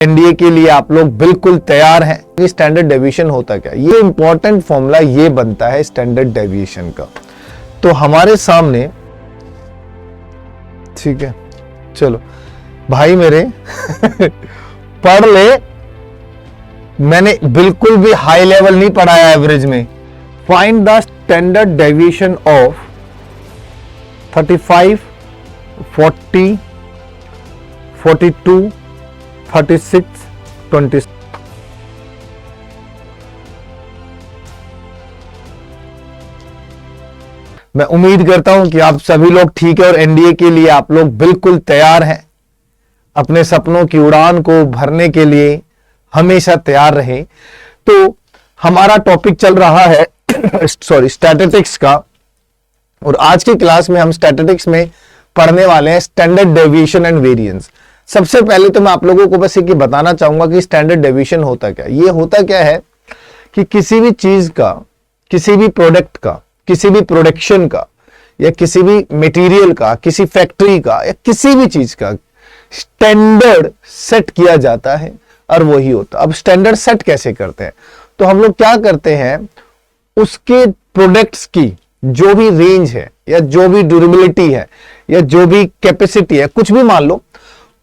NDA के लिए आप लोग बिल्कुल तैयार हैं। ये स्टैंडर्ड डेविएशन होता क्या, ये इंपॉर्टेंट फॉर्मूला ये बनता है स्टैंडर्ड डेविएशन का। तो हमारे सामने, ठीक है, चलो भाई मेरे पढ़ ले, मैंने बिल्कुल भी हाई लेवल नहीं पढ़ाया एवरेज में। Find the standard deviation of 35, 40, 42, 36, 20। मैं उम्मीद करता हूं कि आप सभी लोग ठीक है और एनडीए के लिए आप लोग बिल्कुल तैयार हैं। अपने सपनों की उड़ान को भरने के लिए हमेशा तैयार रहें। तो हमारा टॉपिक चल रहा है स्टैटिस्टिक्स का, और आज की क्लास में हम स्टैटिस्टिक्स में पढ़ने वाले हैं स्टैंडर्ड डेविएशन एंड वेरिएंस। सबसे पहले तो मैं आप लोगों को बस ये बताना चाहूंगा कि स्टैंडर्ड डेविएशन होता क्या। ये होता क्या है कि किसी भी चीज का, किसी भी प्रोडक्ट का, किसी भी प्रोडक्शन का, या किसी भी मटेरियल का, किसी फैक्ट्री का, या किसी भी चीज का स्टैंडर्ड सेट किया जाता है और वही होता। अब स्टैंडर्ड सेट कैसे करते हैं, तो हम लोग क्या करते हैं, उसके प्रोडक्ट्स की जो भी रेंज है, या जो भी ड्यूरेबिलिटी है, या जो भी कैपेसिटी है, कुछ भी मान लो,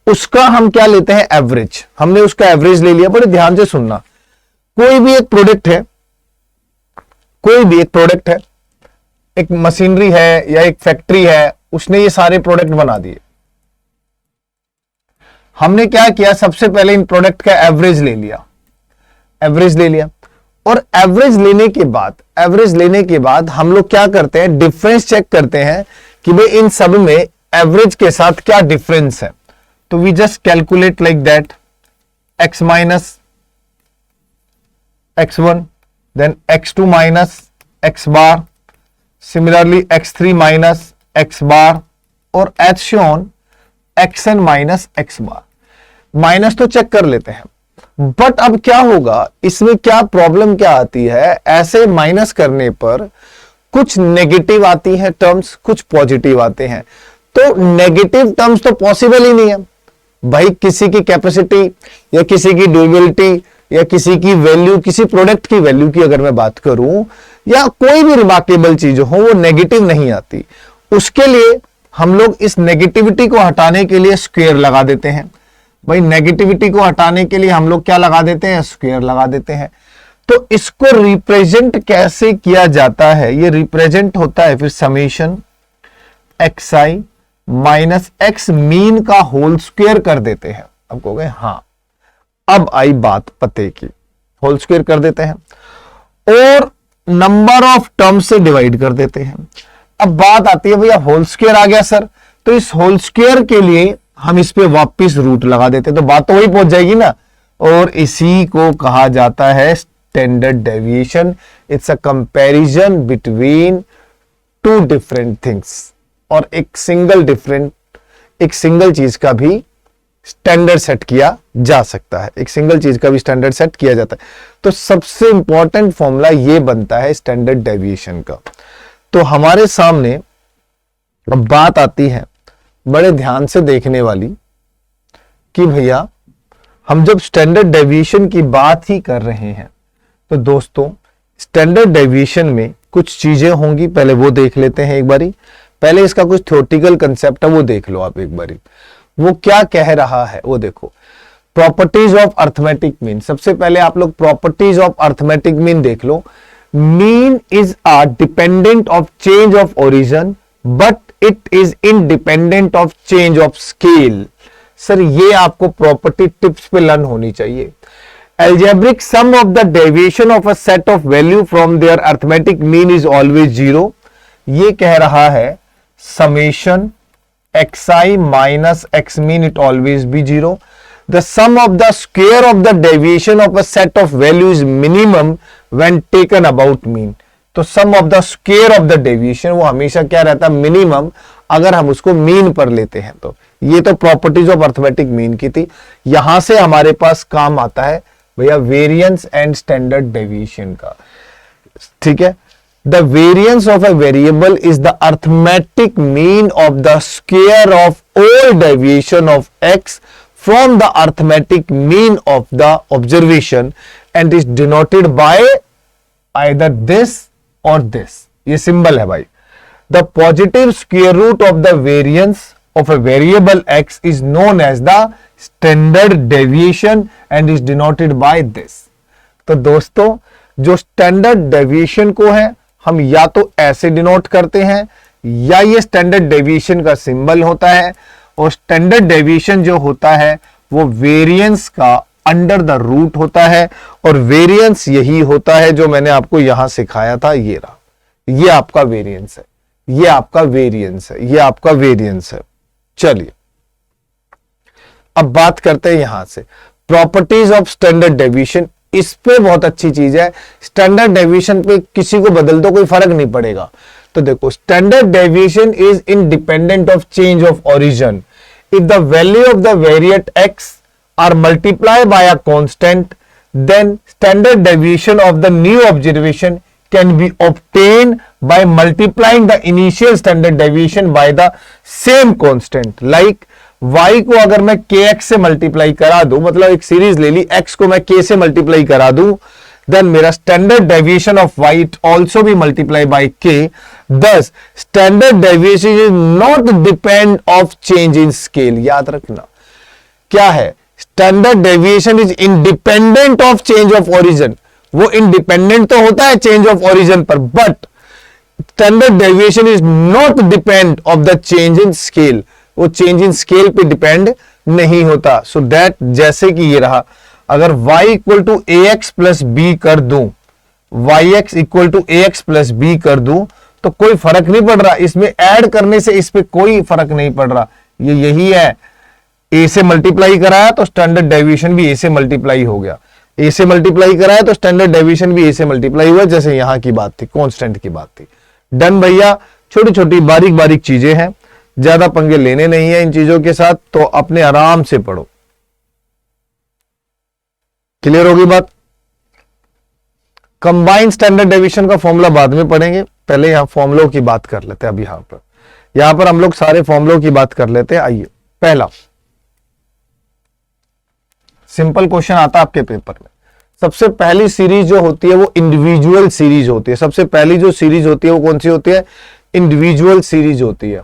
उसका हम क्या लेते हैं, एवरेज। हमने उसका एवरेज ले लिया। बड़े ध्यान से सुनना, कोई भी एक प्रोडक्ट है, कोई भी एक प्रोडक्ट है, एक मशीनरी है या एक फैक्ट्री है, उसने ये सारे प्रोडक्ट बना दिए। हमने क्या किया, सबसे पहले इन प्रोडक्ट का एवरेज ले लिया, एवरेज ले लिया। और एवरेज लेने के बाद हम लोग क्या करते हैं, डिफरेंस चेक करते हैं कि भाई इन सब में एवरेज के साथ क्या डिफरेंस है। तो we just calculate like that, x minus x1, then x2 minus x bar, similarly x3 minus x bar, और as shown xn minus x bar. Minus तो चेक कर लेते हैं, बट अब क्या होगा, इसमें क्या प्रॉब्लम क्या आती है, ऐसे माइनस करने पर कुछ नेगेटिव आती है टर्म्स, कुछ पॉजिटिव आते हैं। तो नेगेटिव टर्म्स तो पॉसिबल ही नहीं है भाई। किसी की कैपेसिटी या किसी की ड्यूरेबिलिटी या किसी की वैल्यू, किसी प्रोडक्ट की वैल्यू की अगर मैं बात करूं, या कोई भी रिमार्केबल चीज हो, वो नेगेटिव नहीं आती। उसके लिए हम लोग इस नेगेटिविटी को हटाने के लिए स्क्वायर लगा देते हैं। भाई नेगेटिविटी को हटाने के लिए हम लोग क्या लगा देते हैं, स्क्वायर लगा देते हैं। तो इसको रिप्रेजेंट कैसे किया जाता है, ये रिप्रेजेंट होता है फिर summation xi minus x mean का होल स्क्वायर कर देते हैं। अब कहोगे हाँ, अब आई बात पते की, होल स्क्वायर कर देते हैं और नंबर ऑफ टर्म से डिवाइड कर देते हैं। अब बात आती है भैया होल स्क्वायर आ गया सर, तो इस होल स्क्वायर के लिए हम इस पे वापस रूट लगा देते हैं, तो बात तो वही पहुंच जाएगी ना। और इसी को कहा जाता है standard deviation. It's a comparison between two different things, और एक सिंगल चीज का भी स्टैंडर्ड सेट किया जा सकता है, एक सिंगल चीज का भी स्टैंडर्ड सेट किया जाता है। तो सबसे इंपॉर्टेंट फॉर्मूला ये बनता है स्टैंडर्ड डेविएशन का। तो हमारे सामने बात आती है बड़े ध्यान से देखने वाली कि भैया हम जब स्टैंडर्ड डेविएशन की बात ही कर रहे हैं, तो दोस्तों स्टैंडर्ड डेविएशन में कुछ चीजें होंगी, पहले वो देख लेते हैं एक बारी। पहले इसका कुछ थ्योरेटिकल कंसेप्ट है, वो देख लो आप एक बारी। वो क्या कह रहा है वो देखो, प्रॉपर्टीज ऑफ अर्थमेटिक मीन। सबसे पहले आप लोग प्रॉपर्टीज ऑफ अर्थमेटिक मीन देख लो। Mean is a dependent of change of origin, but it is independent of change of scale. Sir ये आपको प्रॉपर्टी टिप्स पे लर्न होनी चाहिए। Algebraic sum of the deviation of a set of value from their arithmetic mean is always 0. ये कह रहा है summation xi minus x mean it always be 0. The sum of the square of the deviation of a set of value is minimum when taken about mean. तो sum of the square of the deviation वो हमेशा क्या रहता है, minimum, अगर हम उसको mean पर लेते हैं। तो ये तो प्रॉपर्टीज ऑफ अर्थमेटिक मीन की थी। यहां से हमारे पास काम आता है भैया वेरिएंस एंड स्टैंडर्ड डेविएशन का। ठीक है, the variance of a variable is the arithmetic mean of the square of all deviation of x from the arithmetic mean of the observation and is denoted by either this or this. ये symbol है भाई. The positive square root of the variance of a variable x is known as the standard deviation and is denoted by this. तो दोस्तों जो standard deviation को है हम या तो ऐसे डिनोट करते हैं या ये स्टैंडर्ड डेविएशन का सिंबल होता है, और स्टैंडर्ड डेविएशन जो होता है वो वेरिएंस का अंडर द रूट होता है, और वेरिएंस यही होता है जो मैंने आपको यहां सिखाया था. ये रहा, ये आपका वेरिएंस है, ये आपका वेरिएंस है, ये आपका वेरिएंस है. चलिए अब बात करते हैं यहां से प्रॉपर्टीज ऑफ स्टैंडर्ड डेविएशन. इस पे बहुत अच्छी चीज है, स्टैंडर्ड डेविएशन पे किसी को बदल दो कोई फर्क नहीं पड़ेगा. तो देखो standard deviation is independent of change of origin. If the value of the variate x are multiply by a constant then standard deviation of the new observation can be obtained by multiplying the initial standard deviation by the same constant. Like y को अगर मैं kx से multiply करा दूं, मतलब एक series ले ली, x को मैं k से मल्टीप्लाई करा दूं, then मेरा standard deviation of y also be multiplied by k. Thus standard deviation is not depend of change in scale. याद रखना क्या है, standard deviation is independent of change of origin. वो इंडिपेंडेंट तो होता है चेंज ऑफ ओरिजिन पर, but standard deviation is not depend of the change in scale. वो चेंज इन स्केल पे डिपेंड नहीं होता. सो दैट जैसे कि ये रहा, अगर y equal to a x plus b कर दूं, y x equal to a x plus b कर दूं, तो कोई फर्क नहीं पड़ रहा. इसमें ऐड करने से इस पे कोई फर्क नहीं पड़ रहा. ये यही है, ए से मल्टीप्लाई कराया तो स्टैंडर्ड डेविएशन भी ए से मल्टीप्लाई हो गया, ए से मल्टीप्लाई कराया तो स्टैंडर्ड डेविएशन भी ए से मल्टीप्लाई हुआ, जैसे यहां की बात थी, कांस्टेंट की बात थी. डन भैया. छोटी छोटी बारीक बारीक चीजें हैं, ज्यादा पंगे लेने नहीं है इन चीजों के साथ, तो अपने आराम से पढ़ो. क्लियर होगी बात. कंबाइंड स्टैंडर्ड डेविएशन का फॉर्मूला बाद में पढ़ेंगे, पहले यहां फॉर्मूलों की बात कर लेते हैं. अब यहां पर हम लोग सारे फॉर्मूलों की बात कर लेते हैं. आइए, पहला सिंपल क्वेश्चन आता है आपके पेपर में. सबसे पहली सीरीज जो होती है वो इंडिविजुअल सीरीज होती है. सबसे पहली जो सीरीज होती है वो कौन सी होती है, इंडिविजुअल सीरीज होती है.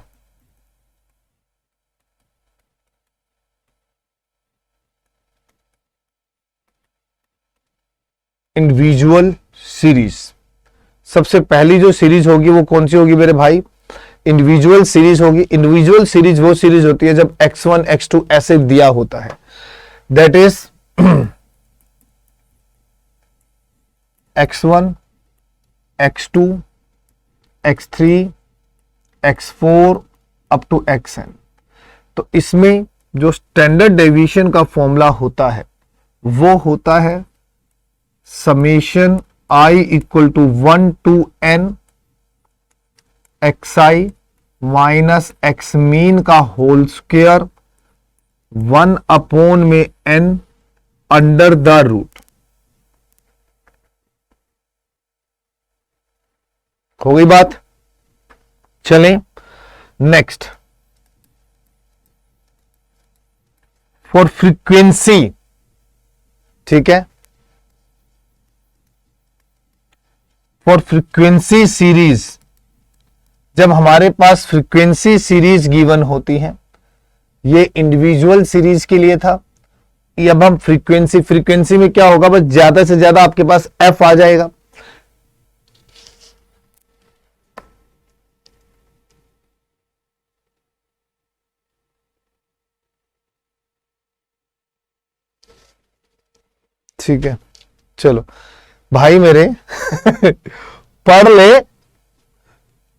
इंडिविजुअल सीरीज, सबसे पहली जो सीरीज होगी वो कौन सी होगी मेरे भाई, इंडिविजुअल सीरीज होगी. इंडिविजुअल सीरीज वो सीरीज होती है जब x1 x2 ऐसे दिया होता है. That is x1, x2, x3, x4 up to xn. तो इसमें जो स्टैंडर्ड डेविएशन का फॉर्मूला होता है वो होता है summation i equal to 1 to n xi minus x mean का होल स्क्वायर 1 अपॉन में n अंडर द रूट. हो गई बात. चलें नेक्स्ट. फॉर फ्रीक्वेंसी, ठीक है, फॉर फ्रीक्वेंसी सीरीज, जब हमारे पास फ्रीक्वेंसी सीरीज गिवन होती है, ये इंडिविजुअल सीरीज के लिए था. अब हम फ्रीक्वेंसी में क्या होगा, बस ज्यादा से ज्यादा आपके पास f आ जाएगा. ठीक है, चलो भाई मेरे पढ़ ले.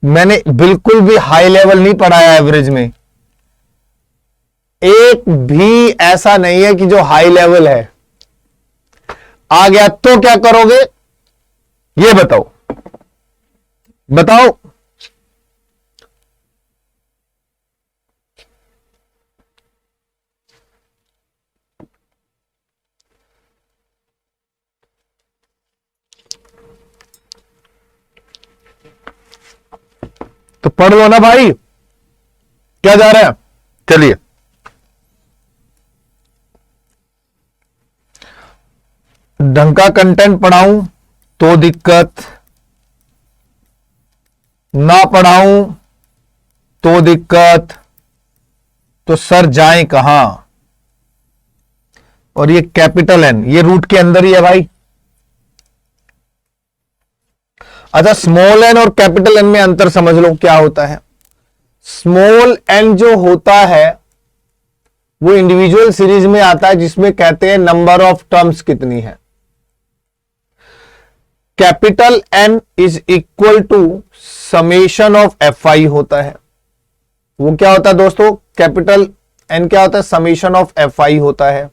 मैंने बिल्कुल भी हाई लेवल नहीं पढ़ाया एवरेज में. एक भी ऐसा नहीं है कि जो हाई लेवल है. आ गया तो क्या करोगे ये बताओ, बताओ. तो पढ़ लो ना भाई, क्या जा रहा है. चलिए ढंग का कंटेंट पढ़ाऊं तो दिक्कत, ना पढ़ाऊं तो दिक्कत, तो सर जाएं कहां। और ये कैपिटल एन, ये रूट के अंदर ही है भाई। अच्छा, स्मॉल एन और कैपिटल एन में अंतर समझ लो क्या होता है। स्मॉल एन जो होता है वो इंडिविजुअल सीरीज में आता है, जिसमें कहते हैं नंबर ऑफ टर्म्स कितनी है। Capital N is equal to summation of f i होता है। वो क्या होता है दोस्तों, कैपिटल एन क्या होता है, समेशन ऑफ एफ आई होता है।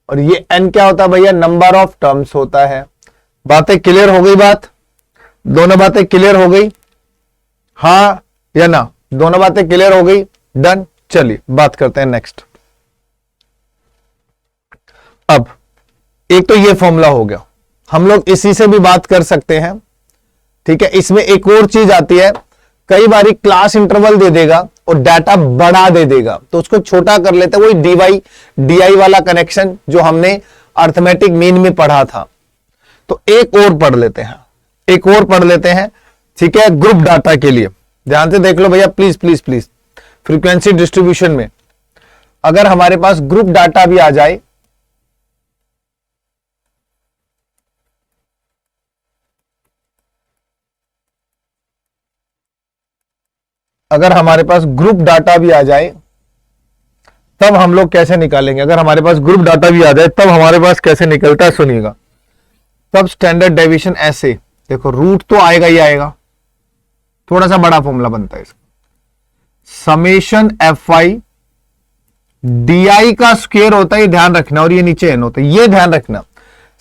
और ये एन क्या होता है भैया, नंबर ऑफ टर्म्स होता है। बातें क्लियर हो गई? बात, दोनों बातें क्लियर हो गई, हां या ना? दोनों बातें क्लियर हो गई, डन। चलिए बात करते हैं नेक्स्ट। अब एक तो ये फॉर्मूला हो गया, हम लोग इसी से भी बात कर सकते हैं, ठीक है। इसमें एक और चीज आती है, कई बारी क्लास इंटरवल दे देगा और डाटा बड़ा दे देगा, तो उसको छोटा कर लेते हैं। वही डीवाई डीआई वाला कनेक्शन जो हमने अर्थमेटिक मीन में पढ़ा था। तो एक और पढ़ लेते हैं, एक और पढ़ लेते हैं, ठीक है। ग्रुप डाटा के लिए ध्यान से देख लो भैया, please please please. Frequency distribution में अगर हमारे पास ग्रुप डाटा भी आ जाए, अगर हमारे पास ग्रुप डाटा भी आ जाए तब हम लोग कैसे निकालेंगे। अगर हमारे पास ग्रुप डाटा भी आ जाए तब हमारे पास कैसे निकलता है, सुनिएगा। तब स्टैंडर्ड डेविएशन ऐसे, देखो रूट तो आएगा ही आएगा, थोड़ा सा बड़ा फॉर्मूला बनता है इसका। समेशन एफ आई डी आई का स्क्वायर होता है, ये ध्यान रखना, और ये नीचे एन होता है, ये ध्यान रखना।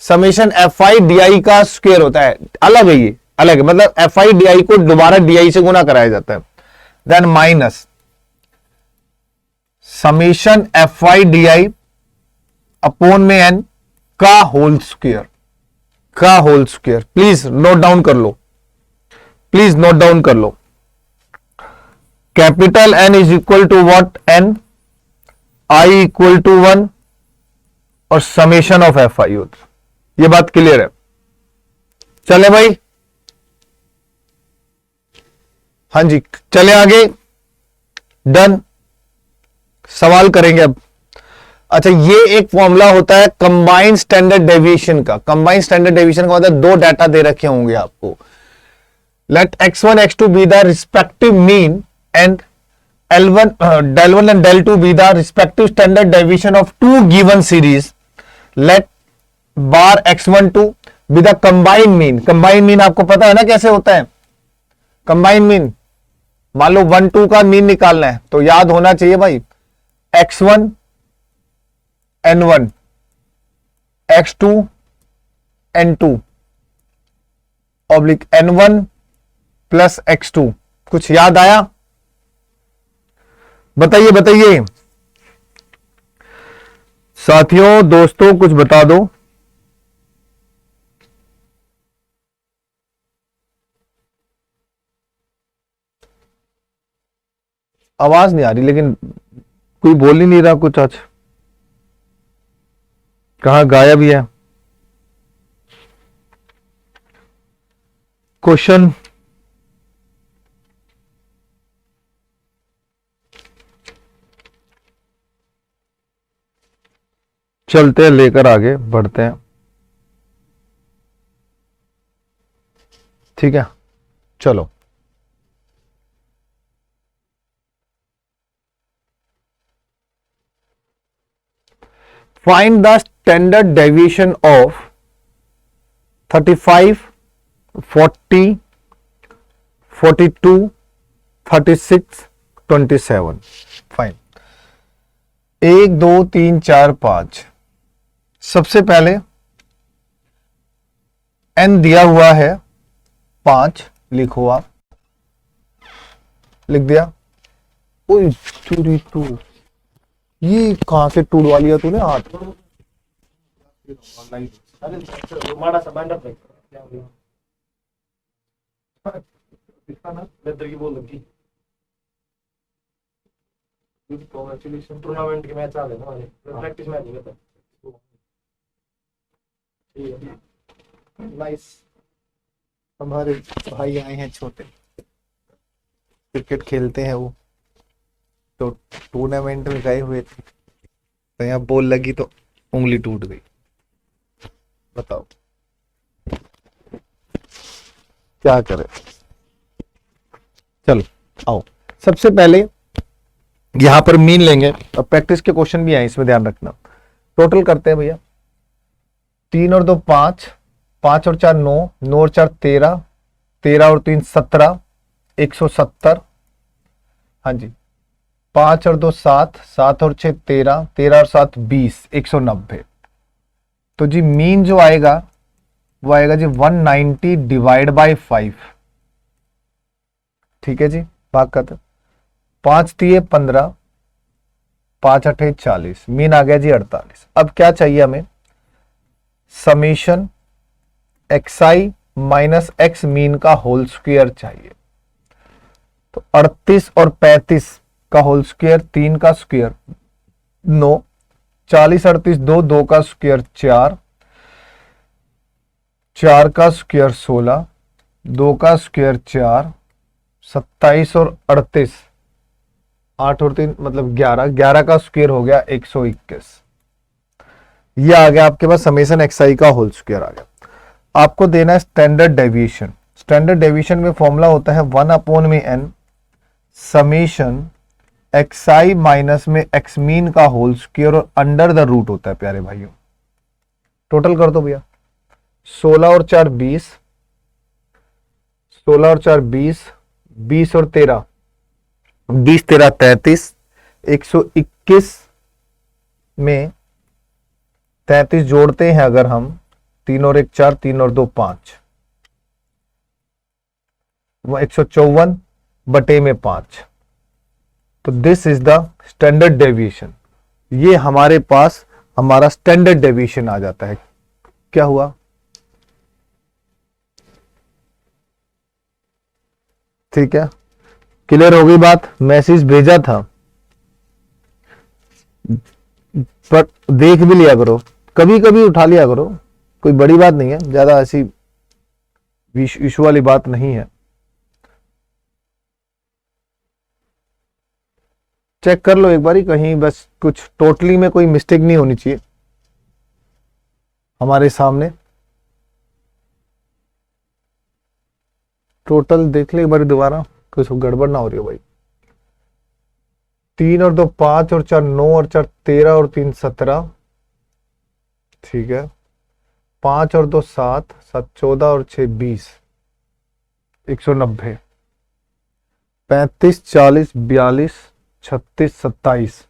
समेशन एफ आई डी आई का स्क्वायर होता है, अलग है, ये अलग है, मतलब एफ आई डी आई को दोबारा डी आई से गुना कराया जाता है। Then minus summation F I D I upon में एन का होल स्क्वायर, का whole square. Please note down कर लो, प्लीज नोट डाउन कर लो। Capital N is equal to what, N, I equal to 1 और समेशन ऑफ एफ आई होता। ये बात क्लियर है? चले भाई, हाँ जी, चले आगे, डन। सवाल करेंगे अब। अच्छा, ये एक फॉर्मूला होता है कंबाइंड स्टैंडर्ड डेविएशन का। कंबाइंड स्टैंडर्ड डेविएशन का मतलब दो डाटा दे रखे होंगे आपको। Let x1 x2 be the respective mean and L1 del 1 and del 2 be the respective standard deviation of two given series. Let bar x1 2 be the combined mean. combined mean आपको पता है ना कैसे होता है combined mean। मान लो 1 2 का mean निकालना है तो याद होना चाहिए भाई, x1 n1 x2 n2 oblique n1 plus x2। कुछ याद आया? बताइए बताइए साथियों, दोस्तों, कुछ बता दो। आवाज नहीं आ रही, लेकिन कोई बोल ही नहीं रहा कुछ। आज कहां गायब ही है क्वेश्चन? चलते हैं, लेकर आगे बढ़ते हैं, ठीक है। चलो, find the standard deviation of 35 40 42 36 27। Fine. 1 2 3 4 5। सबसे पहले n दिया हुआ है 5, लिखो आप, लिख दिया। ओए चोरी टू, ये कहां से टूटवा लिया तूने हाथ? टूर्नामेंट के मैच आ रहे ना, प्रैक्टिस मैच नहीं होता। नाइस। हमारे भाई आए हैं छोटे, क्रिकेट खेलते हैं वो, तो टूर्नामेंट में गए हुए थे, तो यहाँ बॉल लगी तो उंगली टूट गई। बताओ क्या करें। चलो आओ, सबसे पहले यहां पर मीन लेंगे। अब प्रैक्टिस के क्वेश्चन भी आए, इसमें ध्यान रखना। टोटल करते हैं भैया, 3 और 2 5, 5 और 4 9, 9 और 4 13, 13 और 3 17, 170। हाँ जी, 5 और 2 7, 7 और 6 13, 13 और 7 20, 190। तो जी मीन जो आएगा वो आएगा जी 190 डिवाइड बाई 5। ठीक है जी, भाग करते। 5 दिए 15, 5 8 40, मीन आ गया जी 48। अब क्या चाहिए हमें, summation xi minus x mean का होल स्क्वायर चाहिए। तो 38 और 35 का होल स्क्वायर, 3 का स्क्वायर 9, 40 38 2, 2 का स्क्वायर 4, 4 का स्क्वायर 16, 2 का स्क्वायर 4, 27 और 38, 8 और 3 मतलब 11, 11 का स्क्वायर हो गया 121। ये आ गया आपके पास समेशन xi का होल स्क्वायर आ गया। आपको देना है स्टैंडर्ड डेविएशन। स्टैंडर्ड डेविएशन में फॉर्मूला होता है 1/n समेशन xi माइनस में x मीन का होल स्क्वायर और अंडर द रूट होता है प्यारे भाइयों। टोटल कर दो भैया, 16 और 4 20, 16 और 4 20, 20 और 13 20 13 33, 121 में 33 जोड़ते हैं अगर हम, 3 और 1 4, 3 और 2 5, वो 154 बटे में 5। तो this is the standard deviation. ये हमारे पास हमारा स्टैंडर्ड डेविएशन आ जाता है। क्या हुआ, ठीक है, क्लियर हो गई बात। मैसेज भेजा था पर देख भी लिया करो, कभी कभी उठा लिया करो, कोई बड़ी बात नहीं है, ज्यादा ऐसी इशू वाली बात नहीं है। चेक कर लो एक बारी, कहीं बस कुछ टोटली में कोई मिस्टेक नहीं होनी चाहिए हमारे सामने। टोटल देख ले एक बारी दोबारा, कुछ गड़बड़ ना हो रही हो भाई। 3 और 2 5 और 4 9 और 4 13 और 3 17, ठीक है। 5 और 2 7, 7 14 और 6 20, 190। 35 40 42 36 27,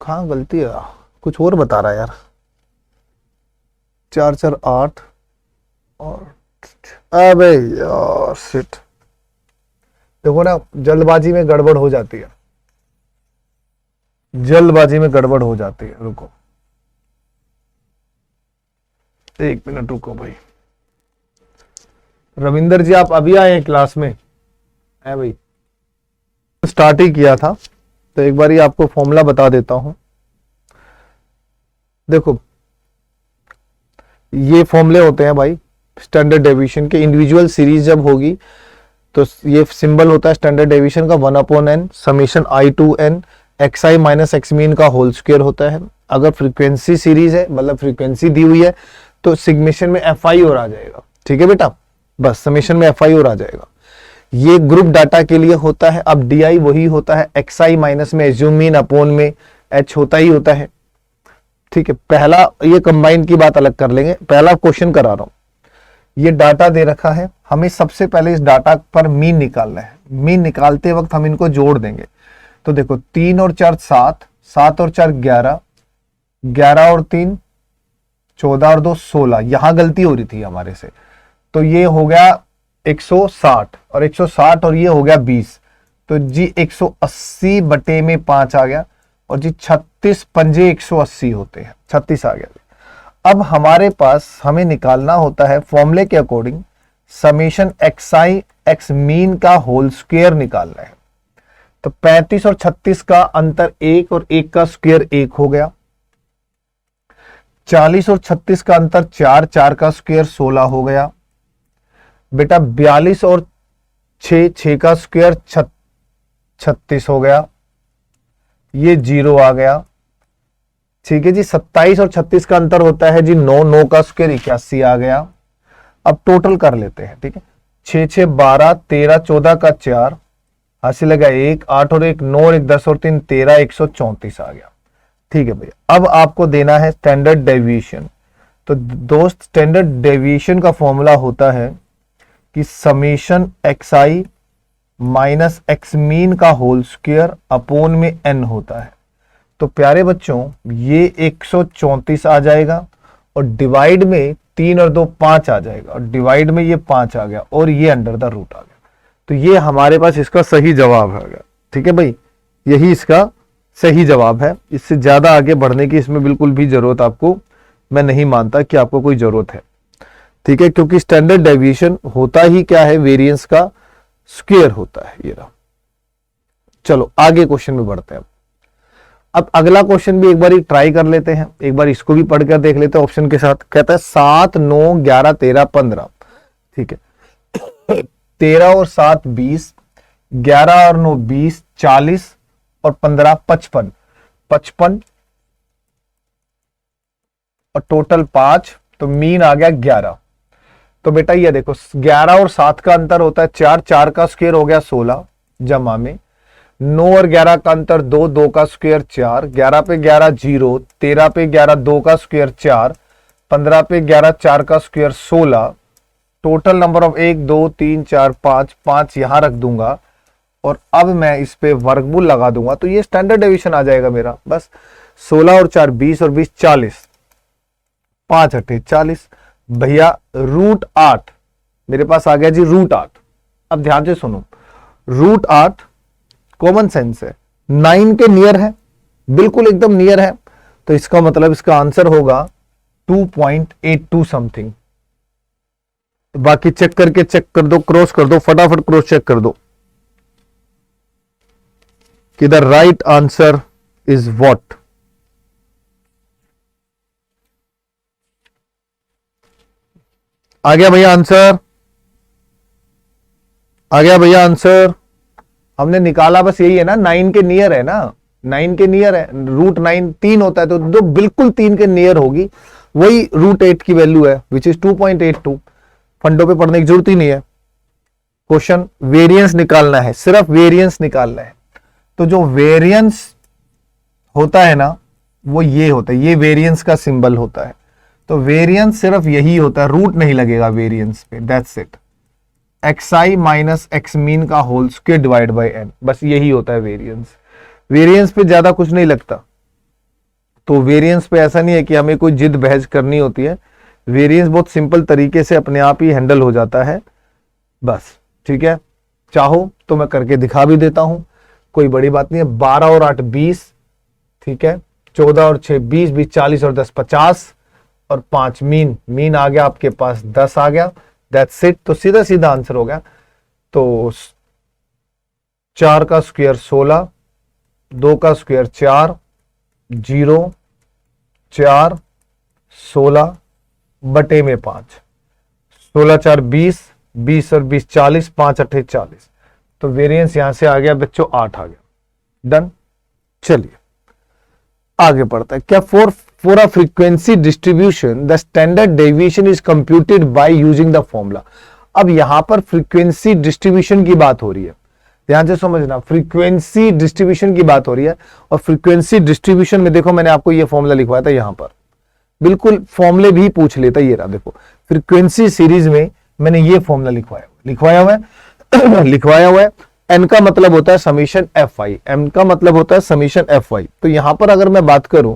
कहाँ गलती है, कुछ और बता रहा है यार। 4 4 8 और अबे यार शिट, देखो ना जल्दबाजी में गड़बड़ हो जाती है, जल्दबाजी में गड़बड़ हो जाती है। रुको 1 मिनट रुको भाई। रविंदर जी आप अभी आए हैं क्लास में? है भाई, स्टार्ट ही किया था, तो एक बार आपको फॉर्मूला बता देता हूं। देखो ये फॉर्मूले होते हैं भाई स्टैंडर्ड डेविएशन के। इंडिविजुअल सीरीज जब होगी तो ये सिंबल होता है स्टैंडर्ड डेविएशन का 1/n summation i to n xi minus x mean का होल स्क्वायर होता है। अगर फ्रीक्वेंसी सीरीज है, मतलब फ्रीक्वेंसी दी हुई है, तो सिग्मेशन में fi और आ जाएगा। ठीक है बेटा, बस समेशन में fi और आ जाएगा। ये ग्रुप डाटा के लिए होता है। अब di वही होता है xi माइनस में एज्यूम मीन अपोन में h होता ही होता है। ठीक है, पहला ये कंबाइन की बात अलग कर लेंगे, पहला क्वेश्चन करा रहा हूं। ये डाटा दे रखा है, हमें सबसे पहले इस डाटा पर मीन निकालना है। मीन निकालते वक्त हम इनको जोड़ देंगे। तो देखो 3 और 4 7, 7 और 4 11, 11 और 3 14 और 2 16, यहां गलती हो रही थी हमारे से। तो ये हो गया 160 और 160 और ये हो गया 20, तो जी 180 बटे में 5 आ गया। और जी 36 पंजे 180 होते हैं, 36 आ गया। अब हमारे पास हमें निकालना होता है फॉर्मूले के according summation xi x mean का होल स्क्वायर निकालना है। तो 35 और 36 का अंतर 1 और 1 का स्क्वायर 1 हो गया। 40 और 36 का अंतर 4, 4 का स्क्वायर 16 हो गया। बेटा 42 और 6, 6 का स्क्वायर 36 हो गया, ये 0 आ गया। ठीक है जी। 27 और 36 का अंतर होता है जी 9, 9 का स्क्वायर 81 आ गया। अब टोटल कर लेते हैं। ठीक है, 6, 6 12, 13, 14 का 4 हासिल लगा 1, 8 और 1 9 और 1 10 और 3 13, 134 आ गया। ठीक है भैया, अब आपको देना है स्टैंडर्ड डेविएशन। तो दोस्त स्टैंडर्ड डेविएशन का फॉर्मूला होता है कि summation xi minus x mean का होल स्क्वायर अपॉन में n होता है। तो प्यारे बच्चों ये 134 आ जाएगा और डिवाइड में 3 और 2 5 आ जाएगा और डिवाइड में ये 5 आ गया और ये अंडर द रूट आ गया। तो ये हमारे पास इसका सही जवाब है। ठीक है भाई, यही इसका सही जवाब है। इससे ज्यादा आगे बढ़ने की इसमें बिल्कुल भी जरूरत आपको, मैं नहीं मानता कि आपको कोई जरूरत है। ठीक है, क्योंकि स्टैंडर्ड डेविएशन होता ही क्या है, वेरिएंस का स्क्वायर होता है। ये रहा। चलो आगे क्वेश्चन में बढ़ते हैं। अब अगला क्वेश्चन भी एक बार ट्राई कर लेते हैं, एक बार इसको भी पढ़कर देख लेते हैं ऑप्शन के साथ। कहता है 7, 9, 11, 13, 15। ठीक है, 13 और 7 20, 11 और 9 20, 40 और 15 55, 55 और टोटल 5, तो मीन आ गया 11। तो बेटा ये देखो 11 और 7 का अंतर होता है 4, 4 का स्क्वायर हो गया 16 जमा में 9 और 11 का अंतर 2, 2 का स्क्वायर 4, 11 पे 11 0, 13 पे 11 2 का स्क्वायर 4, 15 पे 11 4 का स्क्वायर 16। टोटल नंबर ऑफ 1 2 3 4 5, 5 यहां रख दूंगा और अब मैं इस पे वर्गमूल लगा दूंगा तो ये स्टैंडर्ड डेविएशन आ जाएगा मेरा। बस 16 और 4 20 और 20 40, 5 8 40 भैया √8 मेरे पास आ गया जी √8। अब ध्यान से सुनो, √8 कॉमन सेंस है, 9 के नियर है, बिल्कुल एकदम नियर है, तो इसका मतलब इसका आंसर होगा 2.82 समथिंग। बाकी चेक कर दो, क्रॉस कर दो, फटाफट क्रॉस चेक कर दो कि the right answer is what. आ गया भैया आंसर, आ गया भैया आंसर। हमने निकाला बस यही है ना, 9 के नियर है ना, 9 के नियर है। √9 3 होता है तो जो बिल्कुल 3 के नियर होगी वही √8 की वैल्यू है, विच इज 2.82। फंडों पे पढ़ने की जरूरत ही नहीं है। क्वेश्चन वेरिएंस निकालना है, सिर्फ वेरिएंस निकालना है। तो जो वेरिएंस होता है ना वो ये होता है, ये वेरिएंस का सिंबल होता है। तो वेरिएंस सिर्फ यही होता है, रूट नहीं लगेगा वेरिएंस पे, that's it. xi minus x mean का whole square divide by n, बस यही होता है वेरिएंस। वेरिएंस पे ज्यादा कुछ नहीं लगता। तो वेरिएंस पे ऐसा नहीं है कि हमें कोई जिद बहस करनी होती है, वेरिएंस बहुत सिंपल तरीके से अपने आप ही हैंडल हो जाता है बस। ठीक है, चाहो तो मैं करके दिखा भी देता हूं, कोई बड़ी बात नहीं है। 12 और 8 20, ठीक है, 14 और 6 20, 20 40 और 10 50 और 5 मीन आ गया आपके पास 10 आ गया, दैट्स इट। तो सीधा सीधा आंसर हो गया। तो 4 का स्क्वायर 16, 2 का स्क्वायर 4, 0 4 16 बटे में 5, 16 4 20, 20 और 20 40, 5 8 40। तो वेरिएंस यहां से आ गया बच्चों 8 आ गया। डन। चलिए आगे बढ़ता है। क्या for a frequency distribution the standard deviation is computed by using the formula. अब यहां पर फ्रीक्वेंसी डिस्ट्रीब्यूशन की बात हो रही है, ध्यान से समझना, फ्रीक्वेंसी डिस्ट्रीब्यूशन की बात हो रही है। और फ्रीक्वेंसी डिस्ट्रीब्यूशन में देखो मैंने आपको ये फॉर्मूला लिखवाया था, यहां पर बिल्कुल फॉर्मूले भी पूछ लेता। ये रहा देखो, फ्रीक्वेंसी सीरीज में मैंने ये फॉर्मूला लिखवाया हुआ है। एन का मतलब होता है समीशन एफ आई, एम का मतलब होता है समीशन एफ वाई। तो यहां पर अगर मैं बात करूं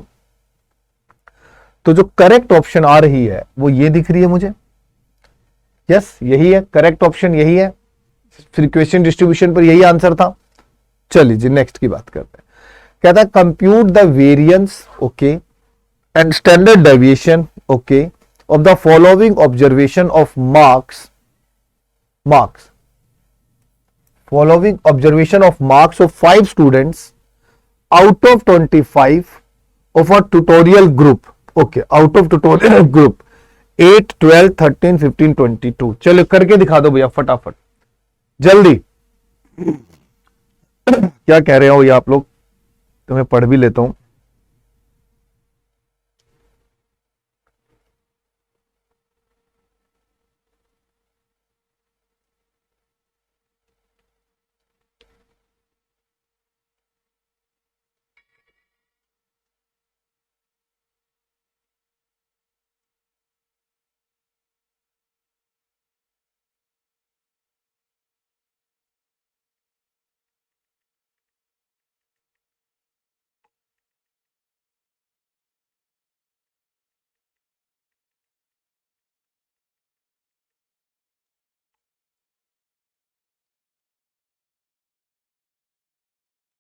तो जो करेक्ट ऑप्शन आ रही है वो ये दिख रही है मुझे। यस, यही है करेक्ट ऑप्शन, यही है फ्रीक्वेंसी डिस्ट्रीब्यूशन पर यही आंसर था। चलिए जी नेक्स्ट की बात करते हैं। कहता है compute the variance okay and standard deviation okay of the following observation of marks following observation of marks of 5 students out of 25 of a tutorial group. Okay, out of tutorial group 8, 12, 13, 15, 22. चलो करके दिखा दो भैया फटाफट जल्दी। क्या कह रहे हो ये आप लोग, तो मैं पढ़ भी लेता हूं।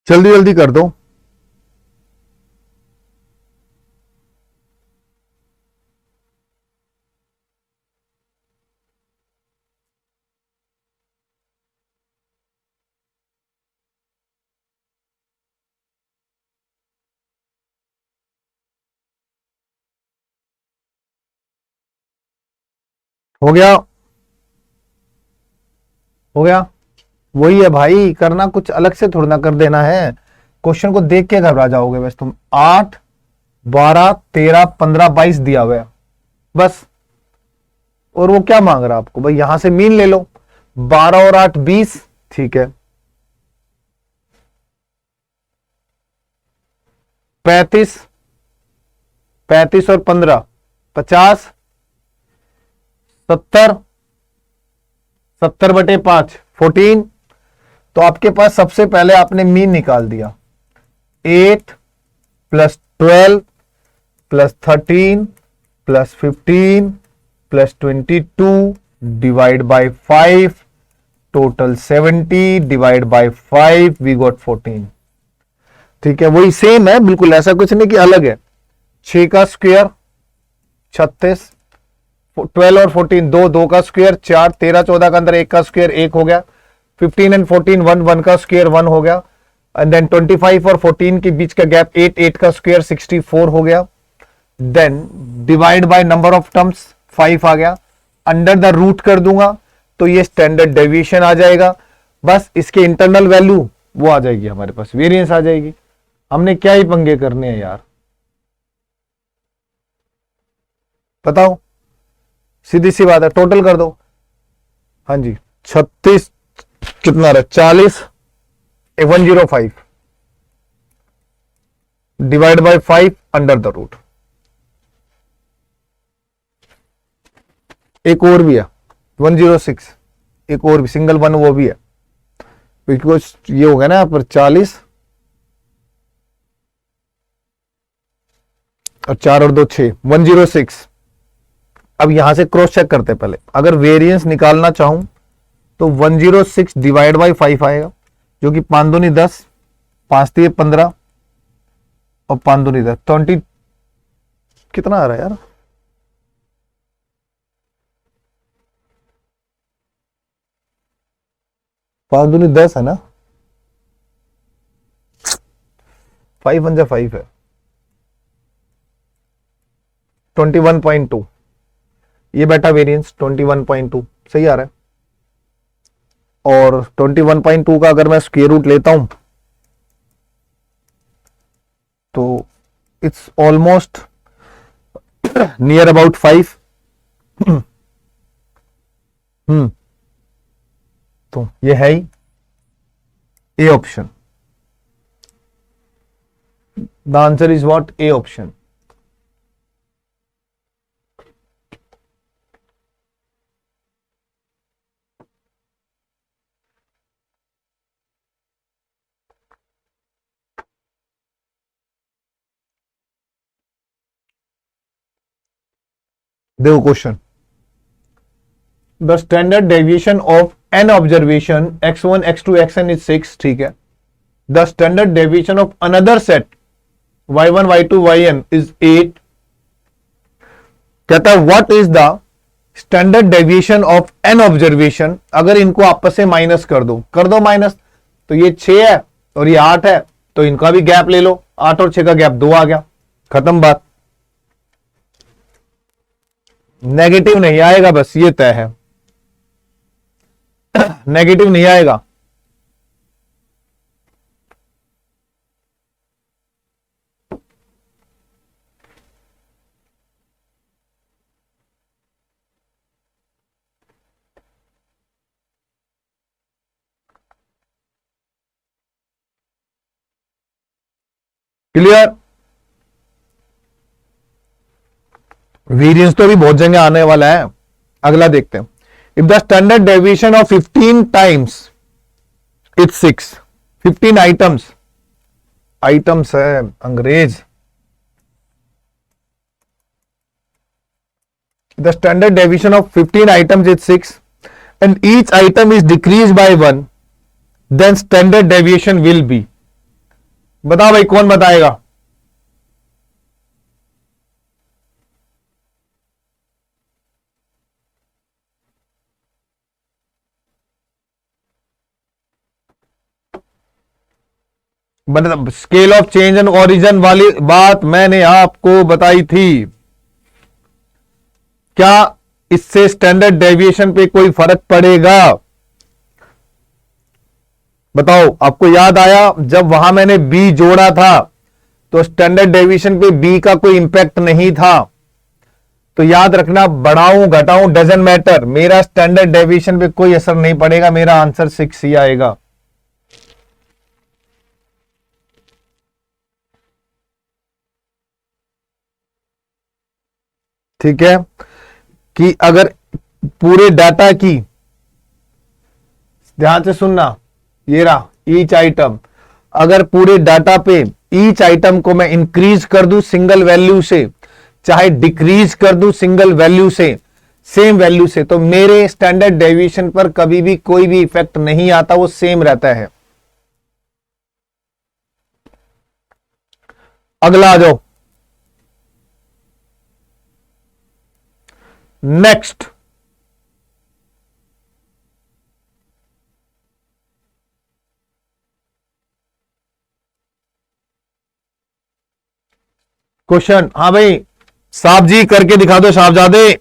जल्दी जल्दी कर दो। हो गया, हो गया। वही है भाई, करना कुछ अलग से थोड़ा ना कर देना है। क्वेश्चन को देख के घबरा जाओगे बस तुम। 8, 12, 13, 15, 22 दिया हुआ है बस। और वो क्या मांग रहा है आपको भाई, यहां से मीन ले लो। 12 और 8 20, ठीक है। 35, 35 और 15 50, 70, 70/5 14। तो आपके पास सबसे पहले आपने मीन निकाल दिया। 8 + 12 + 13 + 15 + 22 divide by 5 total 70 divide by 5 we got 14। ठीक है, वही सेम है बिल्कुल, ऐसा कुछ नहीं कि अलग है। 6 का स्क्वायर 36, 12 और 14 2, 2 का स्क्वायर 4, 13 14 का अंदर 1 का स्क्वायर 1 हो गया। 15 एंड 14 1, 1 का स्क्वायर 1 हो गया। एंड देन 25 और 14 के बीच का गैप 8, 8 का स्क्वायर 64 हो गया। Then divide by number of terms 5 आ गया। अंडर द रूट कर दूंगा तो ये स्टैंडर्ड डेविएशन आ जाएगा। बस इसके इंटरनल वैल्यू वो आ जाएगी, हमारे पास वेरिएंस आ जाएगी। हमने क्या ही पंगे करने हैं यार, बताओ। सीधी सी बात है, टोटल कर दो। हाँ जी, 36 कितना रहा, 40 105 divide by 5 under the root. एक और भी है 106, एक और भी सिंगल वन वो भी है, बिकॉज ये हो गया ना यहाँ पर 40 और 4 और 2 6 106। अब यहां से क्रॉस चेक करते हैं पहले। अगर वेरिएंस निकालना चाहूं तो 106 डिवाइड बाई 5 आएगा, जो कि 5 दूनी 10, 5 3 15 और 5 दूनी 10 20। कितना आ रहा है यार, 5 दूनी 10 है ना, 5 1 जा 5 है, 21.2। ये बेटा वेरिएंस 21.2 सही आ रहा है। और 21.2 का अगर मैं स्क्वायर रूट लेता हूं तो इट्स ऑलमोस्ट नियर अबाउट 5। तो ये है ही A option. The answer is what, A option. देखो question, the standard deviation of N observation x1 x2 xn is 6, ठीक है। The standard deviation of another set y1 y2 yn is 8। कहता है what is the standard deviation of N observation, अगर इनको आपस से minus कर दो माइनस, तो ये 6 है और ये 8 है, तो इनका भी गैप ले लो, 8 और 6 का गैप 2 आ गया, खत्म बात। नेगेटिव नहीं आएगा, बस ये तय है, नेगेटिव नहीं आएगा। क्लियर? वेरिएंस तो अभी बहुत जगह आने वाला है। अगला देखते हैं, if the standard deviation of 15 times it's 6, 15 items, items है अंग्रेज, the standard deviation of 15 items is 6 and each item is decreased by 1, then standard deviation will be, बताओ भाई कौन बताएगा? Scale of change and origin वाली बात मैंने आपको बताई थी, क्या इससे स्टैंडर्ड डेविएशन पे कोई फर्क पड़ेगा? बताओ, आपको याद आया जब वहां मैंने बी जोड़ा था तो स्टैंडर्ड डेविएशन पे बी का कोई इंपैक्ट नहीं था, तो याद रखना बढ़ाऊं घटाऊं डजंट मैटर, मेरा स्टैंडर्ड डेविएशन पे कोई असर नहीं पड़ेगा, मेरा आंसर 6 ही आएगा। ठीक है, कि अगर पूरे डाटा की, ध्यान से सुनना, ये रहा ईच आइटम, अगर पूरे डाटा पे ईच आइटम को मैं इंक्रीज कर दूं सिंगल वैल्यू से, चाहे डिक्रीज कर दूं सिंगल वैल्यू से, सेम वैल्यू से, तो मेरे स्टैंडर्ड डेविएशन पर कभी भी कोई भी इफेक्ट नहीं आता, वो सेम रहता है। अगला आ जाओ, नेक्स्ट, क्वेश्चन। हाँ भाई, साहब जी करके दिखा दो साहबजादे।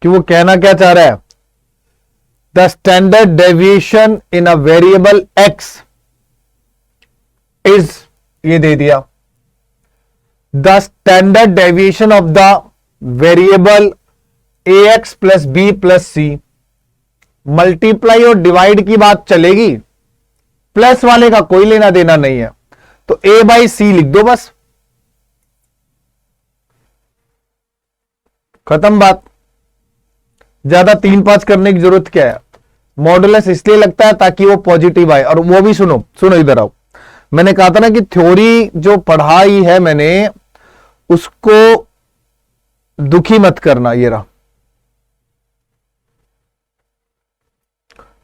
कि वो कहना क्या चाह रहा है? The standard deviation in a variable x is, ये दे दिया, the standard deviation of the variable a x plus b plus c, multiply और डिवाइड की बात चलेगी, प्लस वाले का कोई लेना देना नहीं है, तो ए बाई सी लिख दो बस, खत्म बात। ज्यादा 3-5 करने की जरूरत क्या है? मॉडुलस इसलिए लगता है ताकि वो पॉजिटिव आए, और वो भी सुनो सुनो इधर आओ, मैंने कहा था ना कि थ्योरी जो पढ़ाई है मैंने, उसको दुखी मत करना, ये रहा।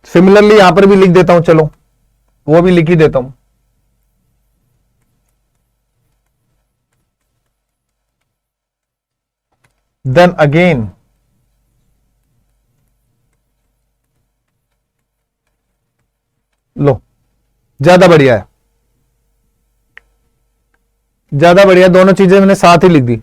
सिमिलरली यहां पर भी लिख देता हूं, चलो वो भी लिख ही देता हूं। देन अगेन लो, ज्यादा बढ़िया है, ज्यादा बढ़िया, दोनों चीजें मैंने साथ ही लिख दी।